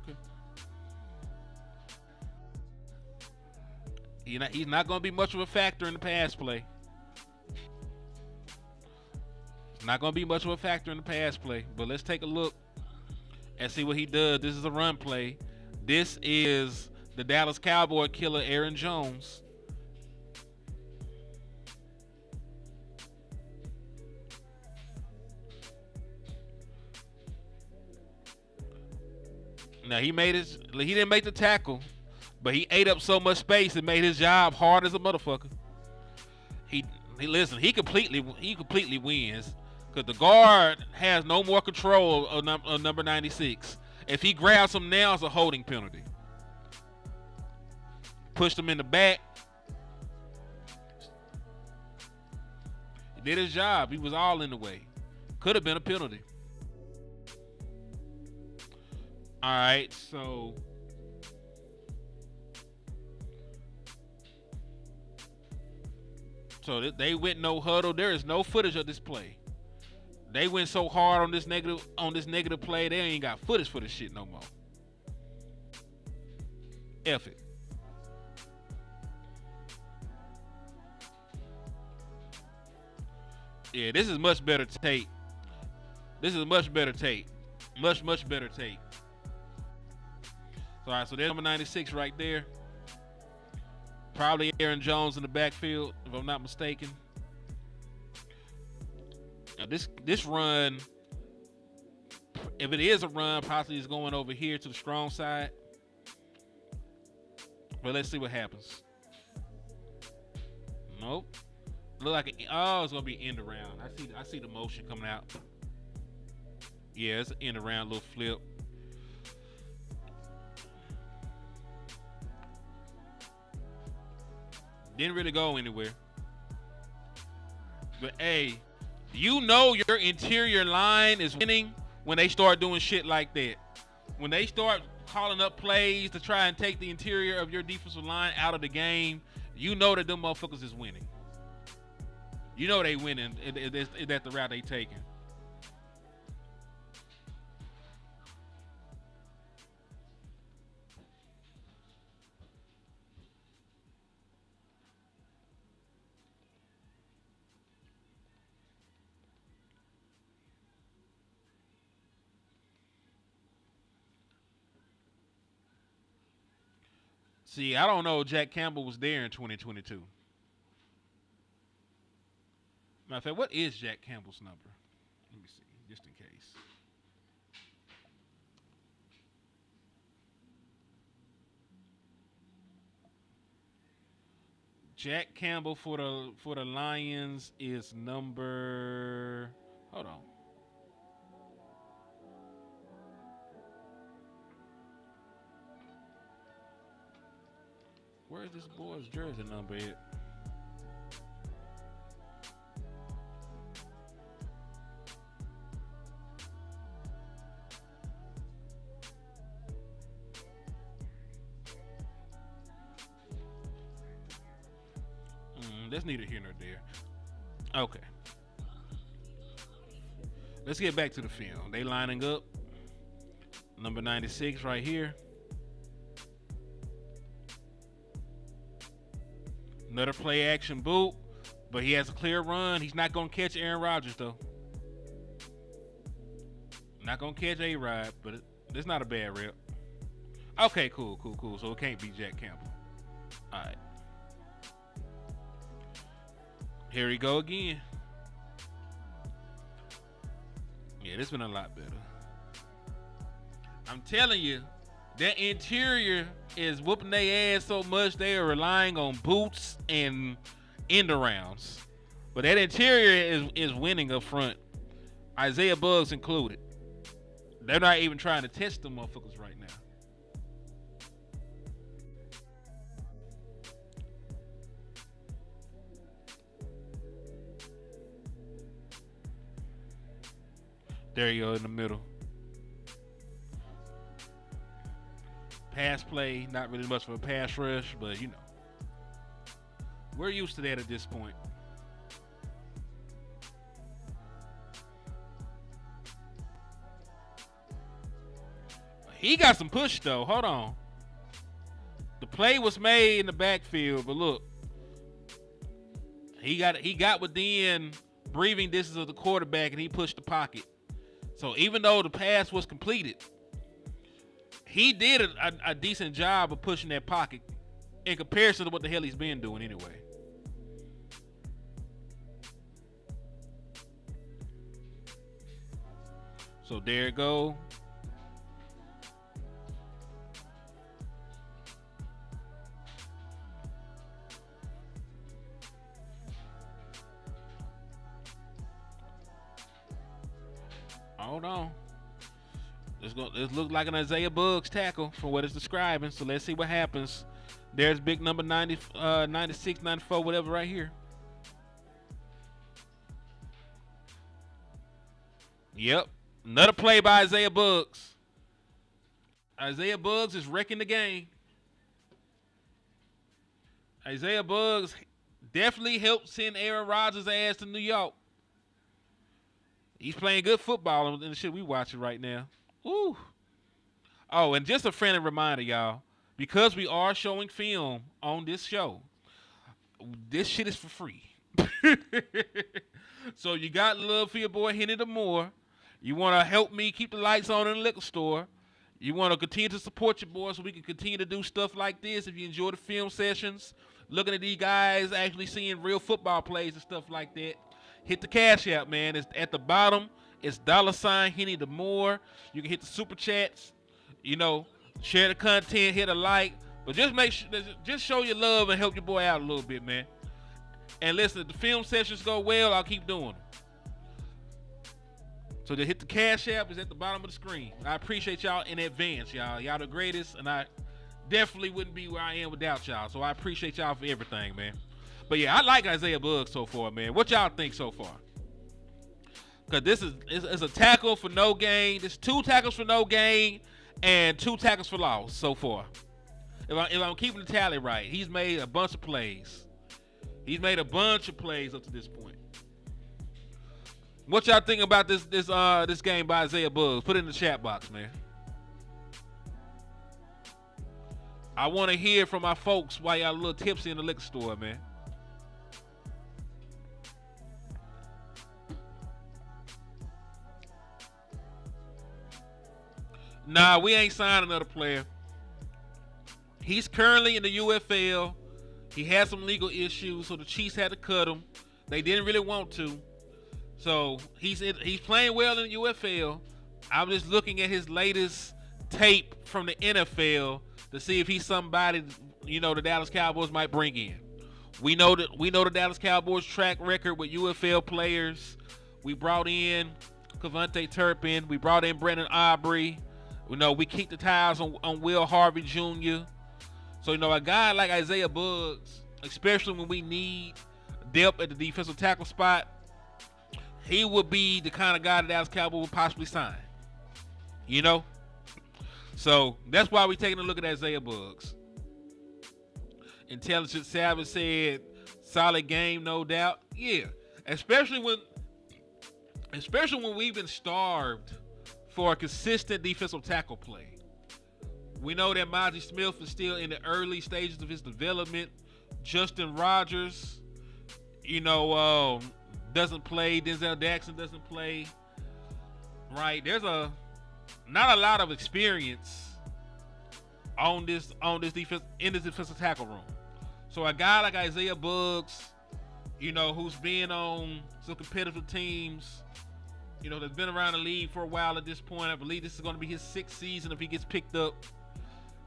Speaker 6: Okay. He's not going to be much of a factor in the pass play. Not going to be much of a factor in the pass play, but let's take a look and see what he does. This is a run play. This is the Dallas Cowboy killer, Aaron Jones. Now he didn't make the tackle, but he ate up so much space and made his job hard as a motherfucker. He completely wins. Because the guard has no more control of number 96. If he grabs him now, it's a holding penalty. Pushed him in the back. He did his job. He was all in the way. Could have been a penalty. All right, so they went no huddle. There is no footage of this play. They went so hard on this negative play, they ain't got footage for this shit no more. F it. Yeah, this is much better tape. Much better tape. All right, so there's number 96 right there. Probably Aaron Jones in the backfield, if I'm not mistaken. Now this run, if it is a run, possibly is going over here to the strong side. But let's see what happens. Nope. Look like it's gonna be end around. I see the motion coming out. Yeah, it's an end around little flip. Didn't really go anywhere. But hey, you know your interior line is winning when they start doing shit like that. When they start calling up plays to try and take the interior of your defensive line out of the game, you know that them motherfuckers is winning. You know they winning. That's the route they taking. See, I don't know if Jack Campbell was there in 2022. Matter of fact, what is Jack Campbell's number? Let me see, just in case. Jack Campbell for the Lions is number. Hold on. Where's this boy's jersey number at? That's neither here nor there. Okay. Let's get back to the film. They lining up. Number 96 right here. Another play action boot, but he has a clear run. He's not going to catch Aaron Rodgers, though. Not going to catch A-Rod, but it's not a bad rep. Okay, cool. So it can't be Jack Campbell. All right. Here we go again. Yeah, this been a lot better. I'm telling you, that interior is whooping their ass so much they are relying on boots and end arounds. But that interior is winning up front. Isaiah Buggs included. They're not even trying to test them motherfuckers right now. There you go in the middle. Pass play, not really much of a pass rush, but you know. We're used to that at this point. He got some push though. Hold on. The play was made in the backfield, but look. He got within breathing distance of the quarterback and he pushed the pocket. So even though the pass was completed, he did a decent job of pushing that pocket in comparison to what the hell he's been doing anyway. So there it go. Hold on. This looks like an Isaiah Buggs tackle from what it's describing. So let's see what happens. There's big number 90, 96, 94, whatever right here. Yep. Another play by Isaiah Buggs. Isaiah Buggs is wrecking the game. Isaiah Buggs definitely helped send Aaron Rodgers' ass to New York. He's playing good football in the shit we watching right now. Woo. Oh, and just a friendly reminder, y'all. Because we are showing film on this show, this shit is for free. So you got love for your boy Henny the Moore. You want to help me keep the lights on in the liquor store. You want to continue to support your boy so we can continue to do stuff like this. If you enjoy the film sessions, looking at these guys actually seeing real football plays and stuff like that, hit the Cash App, man. It's at the bottom. It's $ Henny the Moore. You can hit the super chats. You know, share the content, hit a like. But just make sure, just show your love and help your boy out a little bit, man. And listen, if the film sessions go well, I'll keep doing them. So to hit the Cash App is at the bottom of the screen. I appreciate y'all in advance, y'all. Y'all the greatest, and I definitely wouldn't be where I am without y'all. So I appreciate y'all for everything, man. But yeah, I like Isaiah Buggs so far, man. What y'all think so far? Because this is a tackle for no gain. There's 2 tackles for no gain and 2 tackles for loss so far. If I'm keeping the tally right, he's made a bunch of plays. He's made a bunch of plays up to this point. What y'all think about this game by Isaiah Buggs? Put it in the chat box, man. I want to hear from my folks while y'all a little tipsy in the liquor store, man. Nah, we ain't signed another player. He's currently in the UFL. He had some legal issues, so the Chiefs had to cut him. They didn't really want to. So he's playing well in the UFL. I'm just looking at his latest tape from the NFL to see if he's somebody, you know, the Dallas Cowboys might bring in. We know the Dallas Cowboys track record with UFL players. We brought in Cavante Turpin. We brought in Brendan Aubrey. You know, we kicked the tires on Will Harvey Jr. So, you know, a guy like Isaiah Buggs, especially when we need depth at the defensive tackle spot, he would be the kind of guy that Dallas Cowboys would possibly sign. You know? So, that's why we're taking a look at Isaiah Buggs. Intelligent Savage said, solid game, no doubt. Yeah. Especially when we've been starved for a consistent defensive tackle play. We know that Monty Smith is still in the early stages of his development. Justin Rogers, doesn't play. Denzel Jackson doesn't play. Right? There's not a lot of experience on this defense in this defensive tackle room. So a guy like Isaiah Buggs, who's been on some competitive teams, that's been around the league for a while at this point. I believe this is going to be his 6th season if he gets picked up.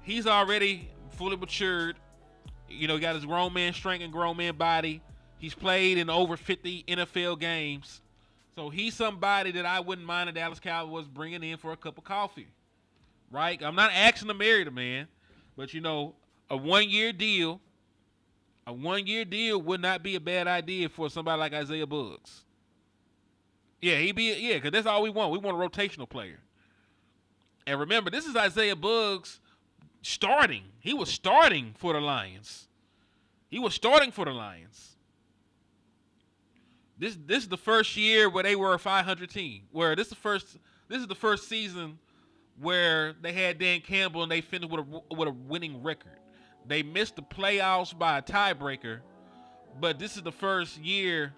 Speaker 6: He's already fully matured. He got his grown man strength and grown man body. He's played in over 50 NFL games. So he's somebody that I wouldn't mind the Dallas Cowboys bringing in for a cup of coffee. Right? I'm not asking to marry the man, but a 1-year deal. A 1-year deal would not be a bad idea for somebody like Isaiah Buggs. Yeah, because that's all we want. We want a rotational player. And remember, this is Isaiah Buggs starting. He was starting for the Lions. This is the first year where they were a 500 team. Where this is the first season where they had Dan Campbell and they finished with a winning record. They missed the playoffs by a tiebreaker, but this is the first year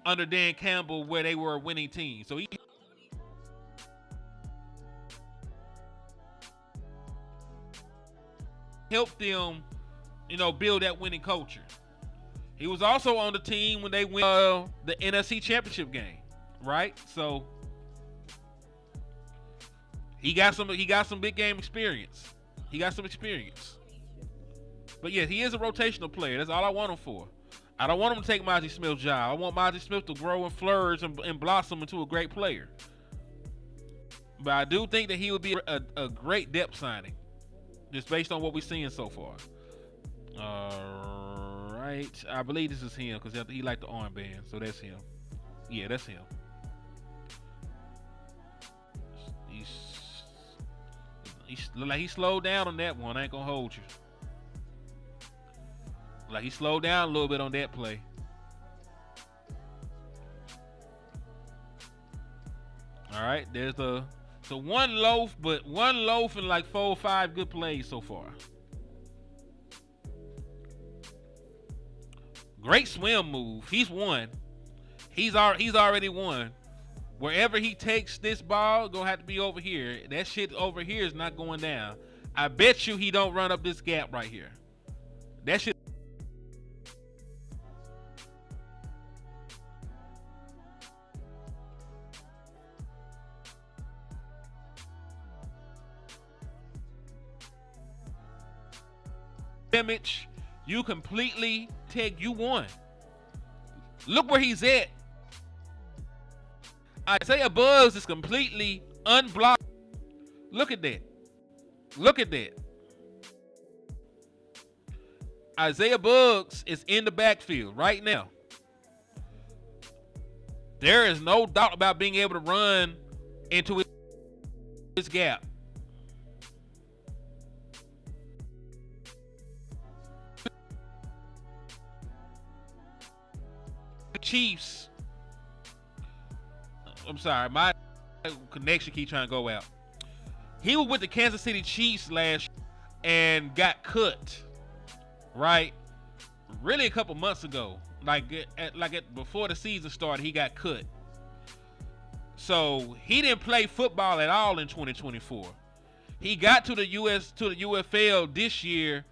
Speaker 6: under Dan Campbell where they were a winning team. So he helped them, build that winning culture. He was also on the team when they went the NFC Championship game, right? So he got some big game experience. But yeah, he is a rotational player. That's all I want him for. I don't want him to take Mazi Smith's job. I want Mazi Smith to grow and flourish and blossom into a great player. But I do think that he would be a great depth signing, just based on what we're seeing so far. All right. I believe this is him because he liked the armband. So that's him. Yeah, that's him. He slowed down on that one. I ain't going to hold you. Like he slowed down a little bit on that play. All right, there's one loaf and like 4 or 5 good plays so far. Great swim move. He's won. He's already won. Wherever he takes this ball, gonna have to be over here. That shit over here is not going down. I bet you he don't run up this gap right here. That shit. Image, you completely you won. Look where he's at. Isaiah Buggs is completely unblocked. Look at that. Isaiah Buggs is in the backfield right now. There is no doubt about being able to run into his gap. Chiefs. I'm sorry, my connection keeps trying to go out. He was with the Kansas City Chiefs last year and got cut, right? Really a couple months ago, before the season started, he got cut. So he didn't play football at all in 2024. He got to the UFL this year,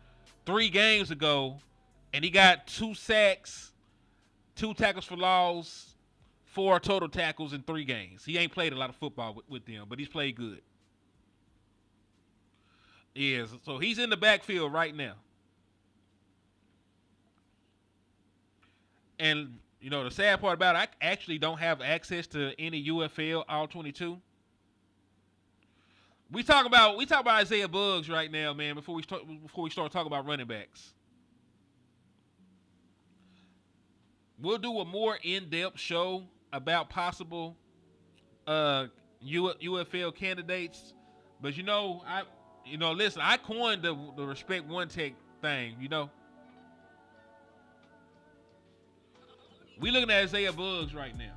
Speaker 6: 3 games ago, and he got 2 sacks, 2 tackles for loss, 4 total tackles in 3 games. He ain't played a lot of football with them, but he's played good. Yeah, so he's in the backfield right now. And, the sad part about it, I actually don't have access to any UFL All 22. We talk about Isaiah Buggs right now, man, before we start talking about running backs. We'll do a more in-depth show about possible UFL candidates. But listen, I coined the respect one tech thing, We looking at Isaiah Buggs right now.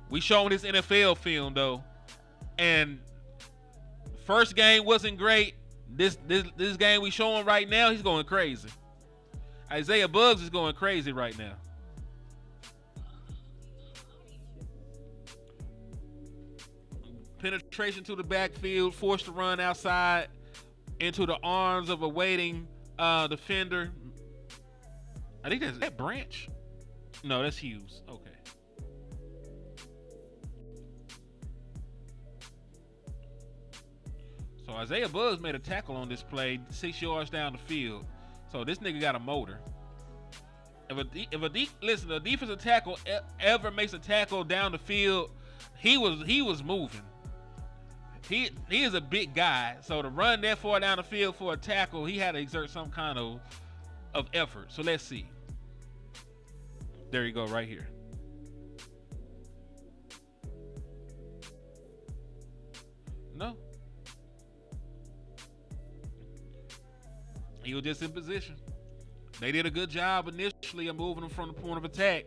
Speaker 6: We showing his NFL film though. And first game wasn't great. This game we showing right now, he's going crazy. Isaiah Buggs is going crazy right now. Penetration to the backfield, forced to run outside into the arms of a waiting defender. I think that's that Branch. No, that's Hughes. Okay. So Isaiah Buggs made a tackle on this play, 6 yards down the field. So this nigga got a motor. Listen, a defensive tackle ever makes a tackle down the field, he was moving. He is a big guy, so to run that far down the field for a tackle, he had to exert some kind of effort. So let's see. There you go, right here. No. He was just in position. They did a good job initially of moving him from the point of attack,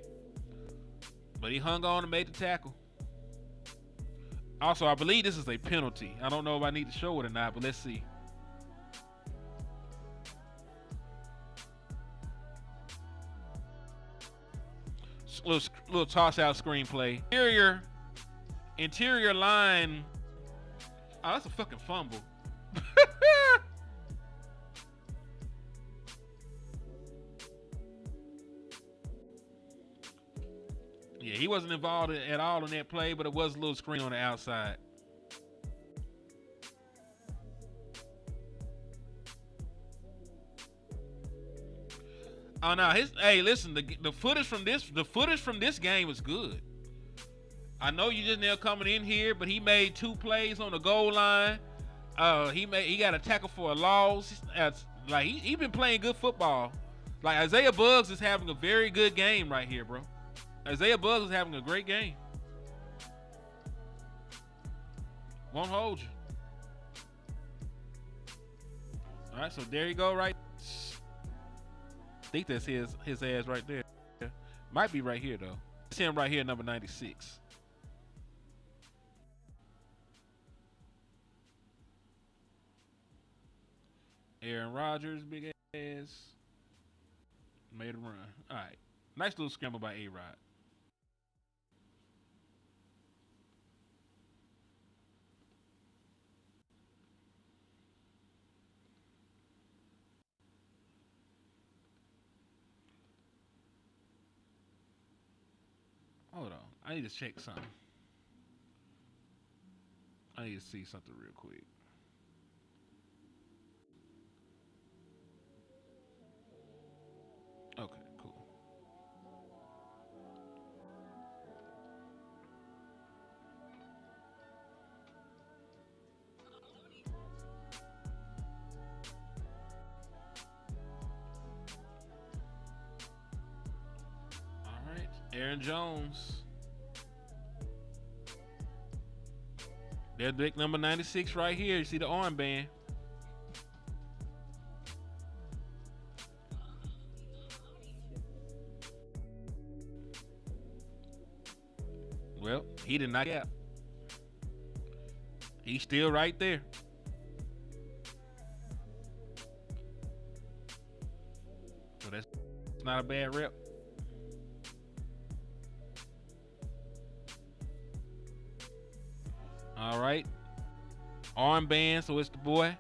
Speaker 6: but he hung on and made the tackle. Also, I believe this is a penalty. I don't know if I need to show it or not, but let's see. Little toss out screenplay. Interior line. Oh, that's a fucking fumble. Yeah, he wasn't involved at all in that play, but it was a little screen on the outside. Oh no, hey, listen, the footage from this game was good. I know you just now coming in here, but he made 2 plays on the goal line. He got a tackle for a loss. Like he been playing good football. Like Isaiah Buggs is having a very good game right here, bro. Isaiah Buggs is having a great game. Won't hold you. All right, so there you go, right? I think that's his ass right there. Might be right here, though. It's him right here, number 96. Aaron Rodgers, big ass. Made a run. All right. Nice little scramble by A-Rod. Hold on. I need to check something. I need to see something real quick. Okay, cool. All right, Aaron Jones. There's big number 96 right here. You see the armband. Well, he did not get. He's still right there. So that's not a bad rep. All right. Armband, so it's the boy.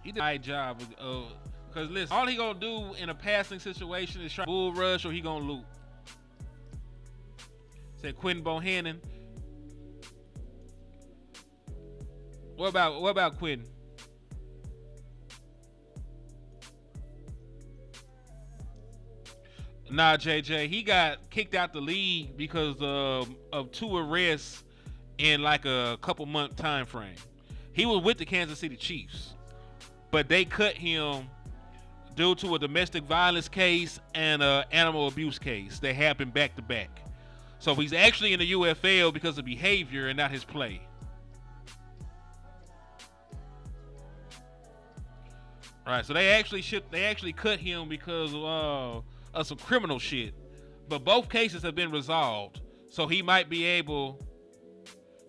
Speaker 6: He did a nice job. Because listen, all he gonna do in a passing situation is try bull rush or he gonna loop. Said Quentin Bohannon. What about Quentin? Nah, JJ, he got kicked out the league because of 2 arrests in like a couple month time frame. He was with the Kansas City Chiefs, but they cut him due to a domestic violence case and an animal abuse case. They happened back to back. So he's actually in the UFL because of behavior and not his play. All right, so they actually cut him because of some criminal shit. but both cases have been resolved, so he might be able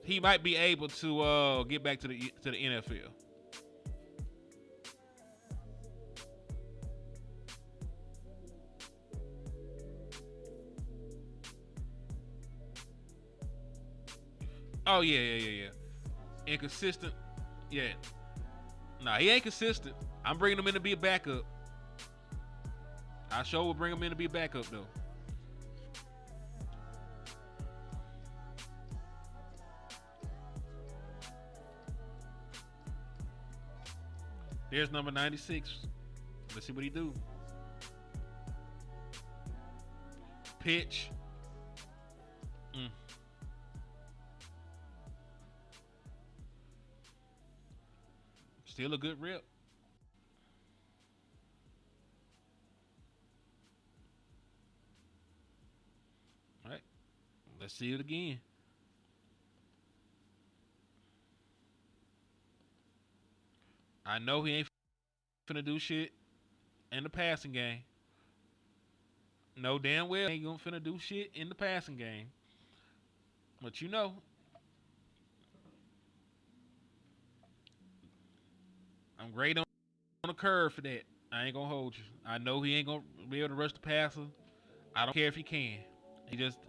Speaker 6: to get back to the NFL. Oh yeah. Inconsistent. Yeah. Nah, he ain't consistent. I'm bringing him in to be a backup. I sure will bring him in to be a backup though. There's number 96. Let's see what he do. Pitch. Still a good rip. All right. Let's see it again. I know he ain't finna do shit in the passing game. No damn well ain't gonna finna do shit in the passing game. But you know, I'm great on the curve for that. I ain't gonna hold you. I know he ain't gonna be able to rush the passer. I don't care if he can.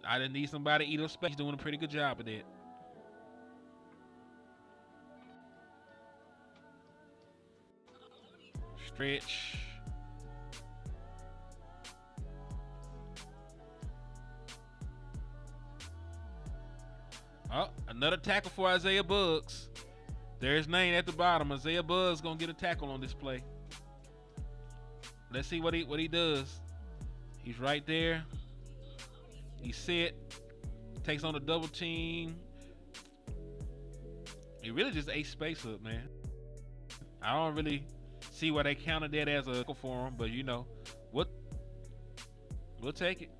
Speaker 6: I didn't need somebody to eat up space. He's doing a pretty good job of that. Stretch. Oh, another tackle for Isaiah Buggs. There's his name at the bottom. Isaiah Buggs gonna get a tackle on this play. Let's see what he does. He's right there. He's set. Takes on the double team. He really just ate space up, man. I don't really see why they counted that as a tackle for him, but you know, we'll take it.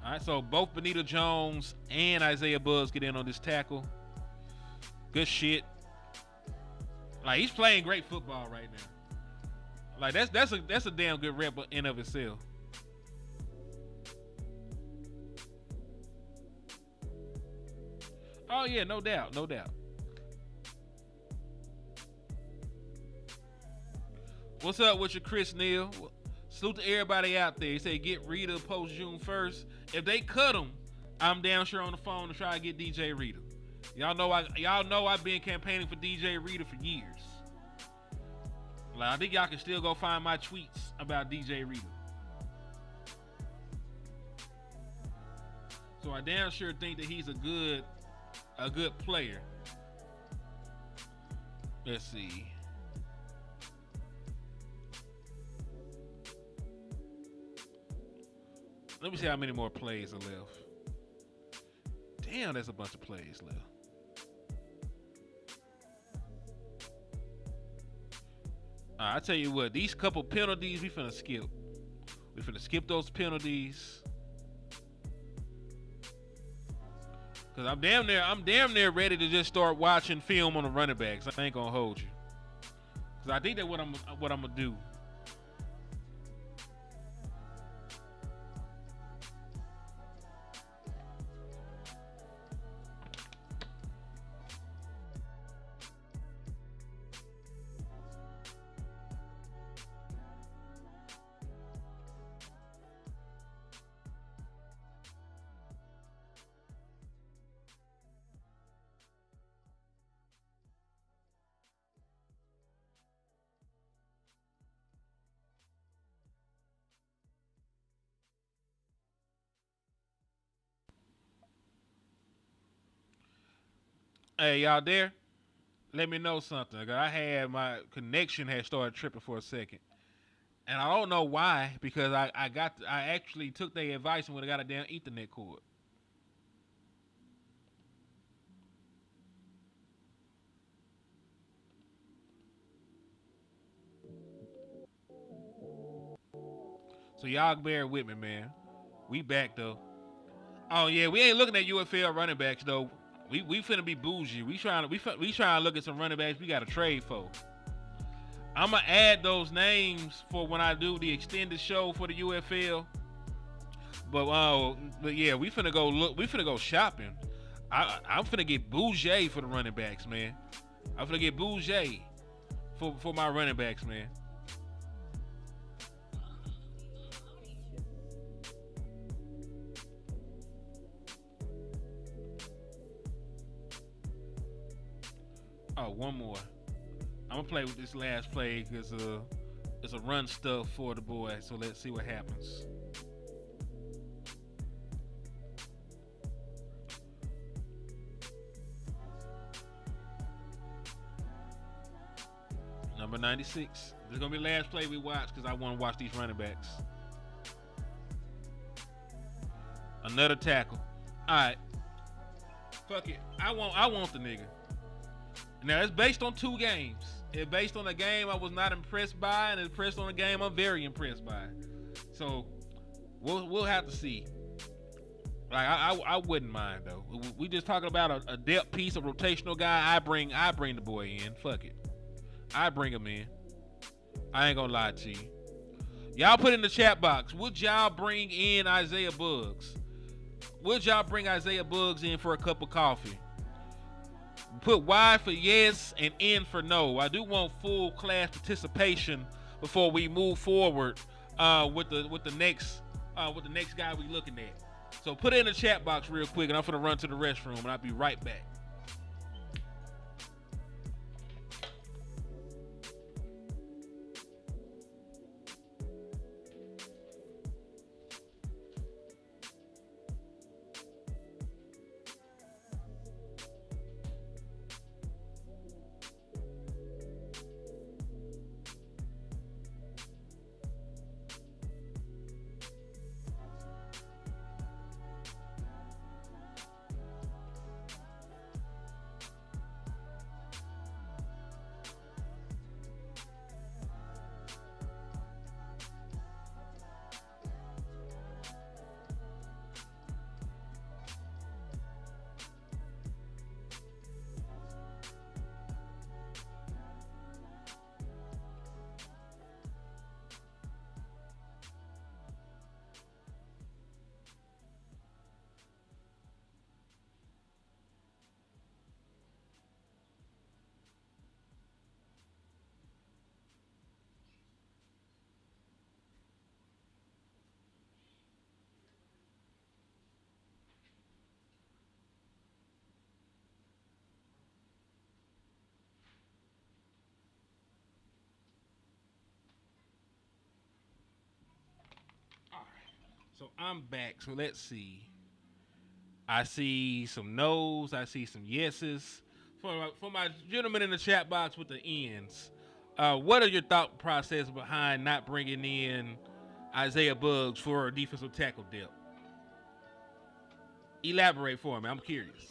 Speaker 6: All right, so both Benito Jones and Isaiah Buggs get in on this tackle. Good shit. Like, he's playing great football right now. Like, that's a damn good rep in of itself. Oh yeah, no doubt. What's up with you, Chris Neal? Salute to everybody out there. He said get Rita post June 1st. If they cut him, I'm down sure on the phone to try to get DJ Rita. Y'all know I've been campaigning for DJ Rita for years. Like, I think y'all can still go find my tweets about DJ Rita. So I damn sure think that he's a good player. Let's see. Let me see how many more plays are left. Damn, there's a bunch of plays left. I tell you what, these couple penalties we finna skip. We finna skip those penalties. Cause I'm damn near ready to just start watching film on the running backs. I ain't gonna hold you. Cause I think that's what I'm gonna do. Hey, y'all there? Let me know something. I had my connection had started tripping for a second, and I don't know why. Because I actually took their advice and would have got a damn Ethernet cord. So y'all bear with me, man. We back though. Oh yeah, we ain't looking at UFL running backs though. We finna be bougie. We trying to look at some running backs we got to trade for. I'm gonna add those names for when I do the extended show for the UFL. But yeah, we finna go look. We finna go shopping. I'm finna get bougie for the running backs, man. I'm finna get bougie for my running backs, man. Oh, one more. I'm gonna play with this last play because it's a run stuff for the boy. So let's see what happens. Number 96. This is gonna be the last play we watch because I want to watch these running backs. Another tackle. All right. Fuck it. I want the nigga. Now it's based on 2 games. It's based on a game I was not impressed by, and it's based on a game I'm very impressed by. So we'll have to see. Like I wouldn't mind though. We just talking about a depth piece, a rotational guy. I bring the boy in. Fuck it. I bring him in. I ain't gonna lie to you. Y'all put in the chat box. Would y'all bring in Isaiah Buggs? Would y'all bring Isaiah Buggs in for a cup of coffee? Put Y for yes and N for no. I do want full class participation before we move forward with the next guy we looking at. So put it in the chat box real quick, and I'm gonna run to the restroom, and I'll be right back. So I'm back. So let's see. I see some no's. I see some yeses. For my gentlemen in the chat box with the ends, what are your thought process behind not bringing in Isaiah Buggs for a defensive tackle depth? Elaborate for me. I'm curious.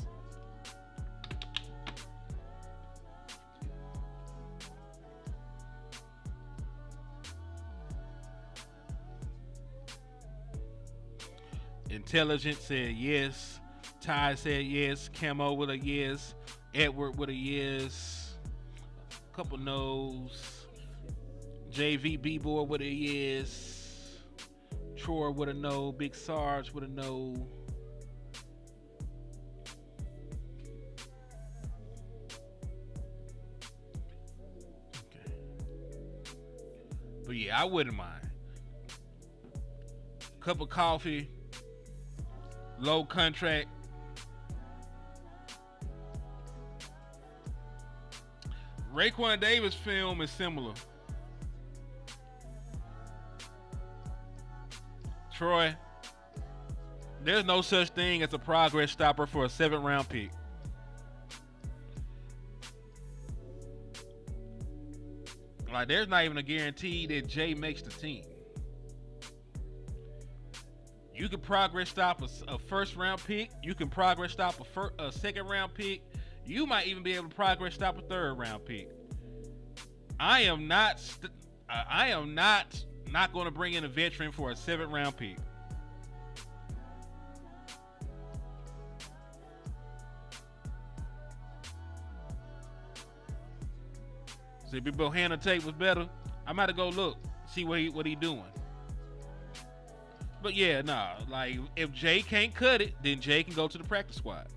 Speaker 6: Intelligent said yes. Ty said yes. Camo with a yes. Edward with a yes. Couple no's. JV B-Boy with a yes. Troy with a no. Big Sarge with a no. Okay. But yeah, I wouldn't mind. Cup of coffee. Low contract. Raekwon Davis film is similar. Troy, there's no such thing as a progress stopper for a 7th round pick. Like, there's not even a guarantee that Jay makes the team. You can progress stop a 1st round pick. You can progress stop a 2nd round pick. You might even be able to progress stop a 3rd round pick. I am not going to bring in a veteran for a 7th round pick. So if Bohanna Tate was better, I'm about to go look, see what he doing. But yeah, nah, like if Jay can't cut it, then Jay can go to the practice squad.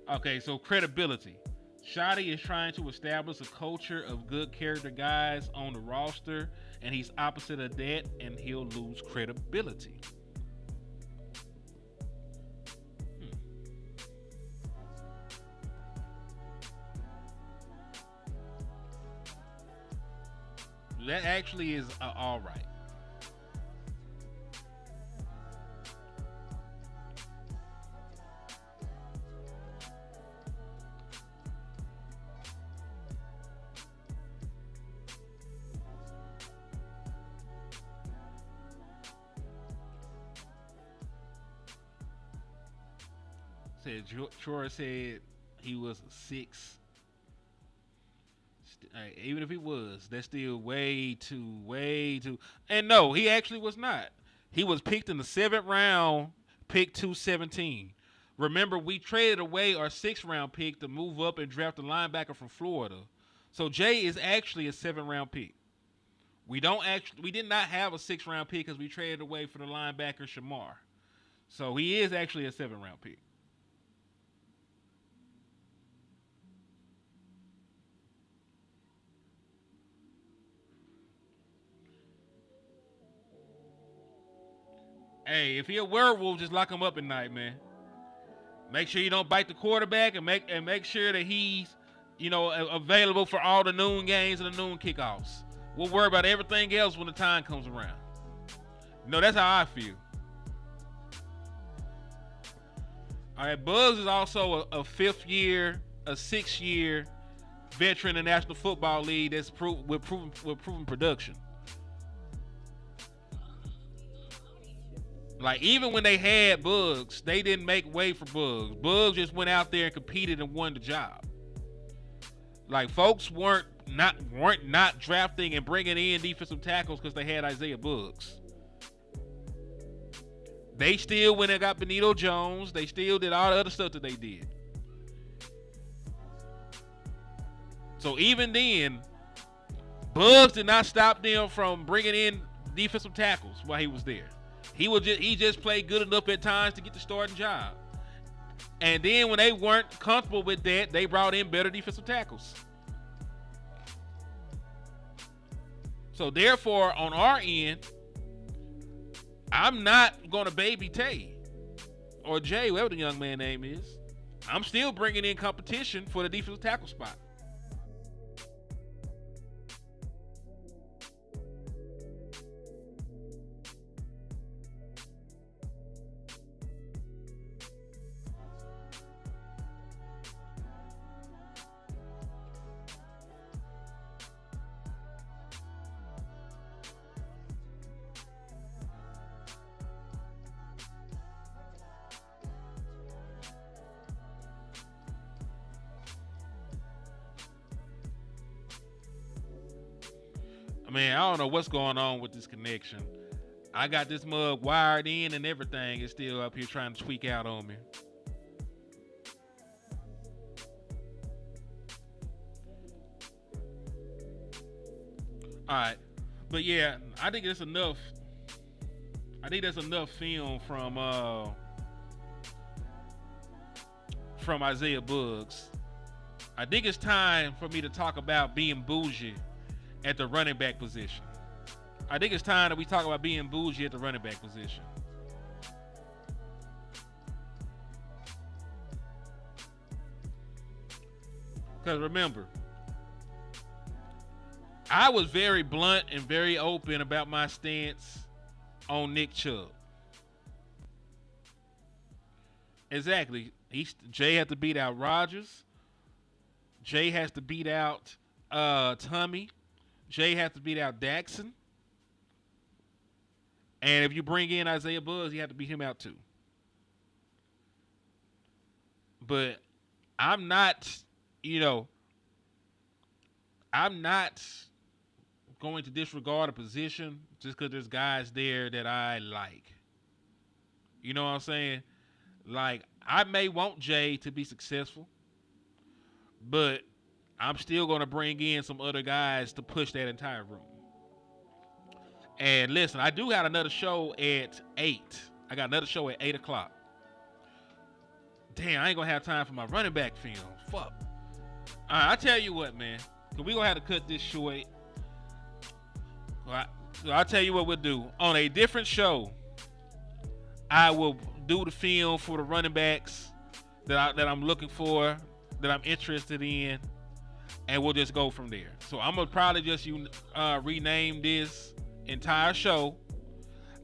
Speaker 6: Okay, so credibility. Shotty is trying to establish a culture of good character guys on the roster, and he's opposite of that, and he'll lose credibility. That actually is all right. Said Troy said he was a 6. Even if he was, that's still way too. And no, he actually was not. He was picked in the 7th round, pick 217. Remember, we traded away our 6th round pick to move up and draft a linebacker from Florida. So Jay is actually a 7th round pick. We did not have a 6th round pick because we traded away for the linebacker Shamar. So he is actually a 7th round pick. Hey, if he a werewolf, just lock him up at night, man. Make sure you don't bite the quarterback, and make sure that he's, available for all the noon games and the noon kickoffs. We'll worry about everything else when the time comes around. That's how I feel. All right, Bugs is also a 6th-year veteran in the National Football League that's with proven production. Like, even when they had Bugs, they didn't make way for Bugs. Bugs just went out there and competed and won the job. Like, folks weren't not drafting and bringing in defensive tackles because they had Isaiah Bugs. They still went and got Benito Jones. They still did all the other stuff that they did. So even then, Bugs did not stop them from bringing in defensive tackles while he was there. He just played good enough at times to get the starting job. And then when they weren't comfortable with that, they brought in better defensive tackles. So therefore, on our end, I'm not going to baby Tay or Jay, whatever the young man's name is. I'm still bringing in competition for the defensive tackle spot. Man, I don't know what's going on with this connection. I got this mug wired in and everything is still up here trying to tweak out on me. All right. But yeah, I think that's enough. I think that's enough film from Isaiah Bugs. I think it's time for me to talk about being bougie at the running back position. I think it's time that we talk about being bougie at the running back position. Because remember, I was very blunt and very open about my stance on Nick Chubb. Exactly. Jay had to beat out Rodgers. Jay has to beat out Tommy. Jay has to beat out Daxon. And if you bring in Isaiah Bugs, you have to beat him out too. But I'm not, I'm not going to disregard a position just because there's guys there that I like. You know what I'm saying? Like, I may want Jay to be successful, but I'm still going to bring in some other guys to push that entire room. And listen, I do got another show at 8. I got another show at 8 o'clock. Damn, I ain't going to have time for my running back film. Fuck. All right, I tell you what, man. Because we going to have to cut this short. So I'll tell you what we'll do. On a different show, I will do the film for the running backs that I'm looking for, that I'm interested in, and we'll just go from there. So I'm going to probably just rename this entire show.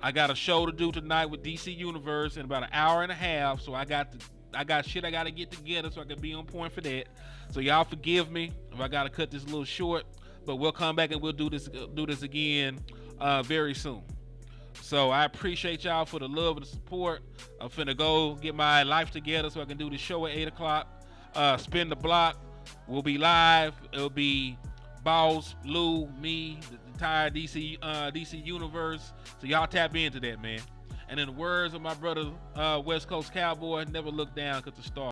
Speaker 6: I got a show to do tonight with DC Universe in about an hour and a half, so I got shit I got to get together so I can be on point for that. So y'all forgive me if I got to cut this a little short, but we'll come back and we'll do this again very soon. So I appreciate y'all for the love and the support. I'm finna go get my life together so I can do this show at 8 o'clock. Spin the Block. We'll be live. It'll be Boss, Lou, me, the entire DC Universe. So y'all tap into that, man. And in the words of my brother, West Coast Cowboy, never look down because the star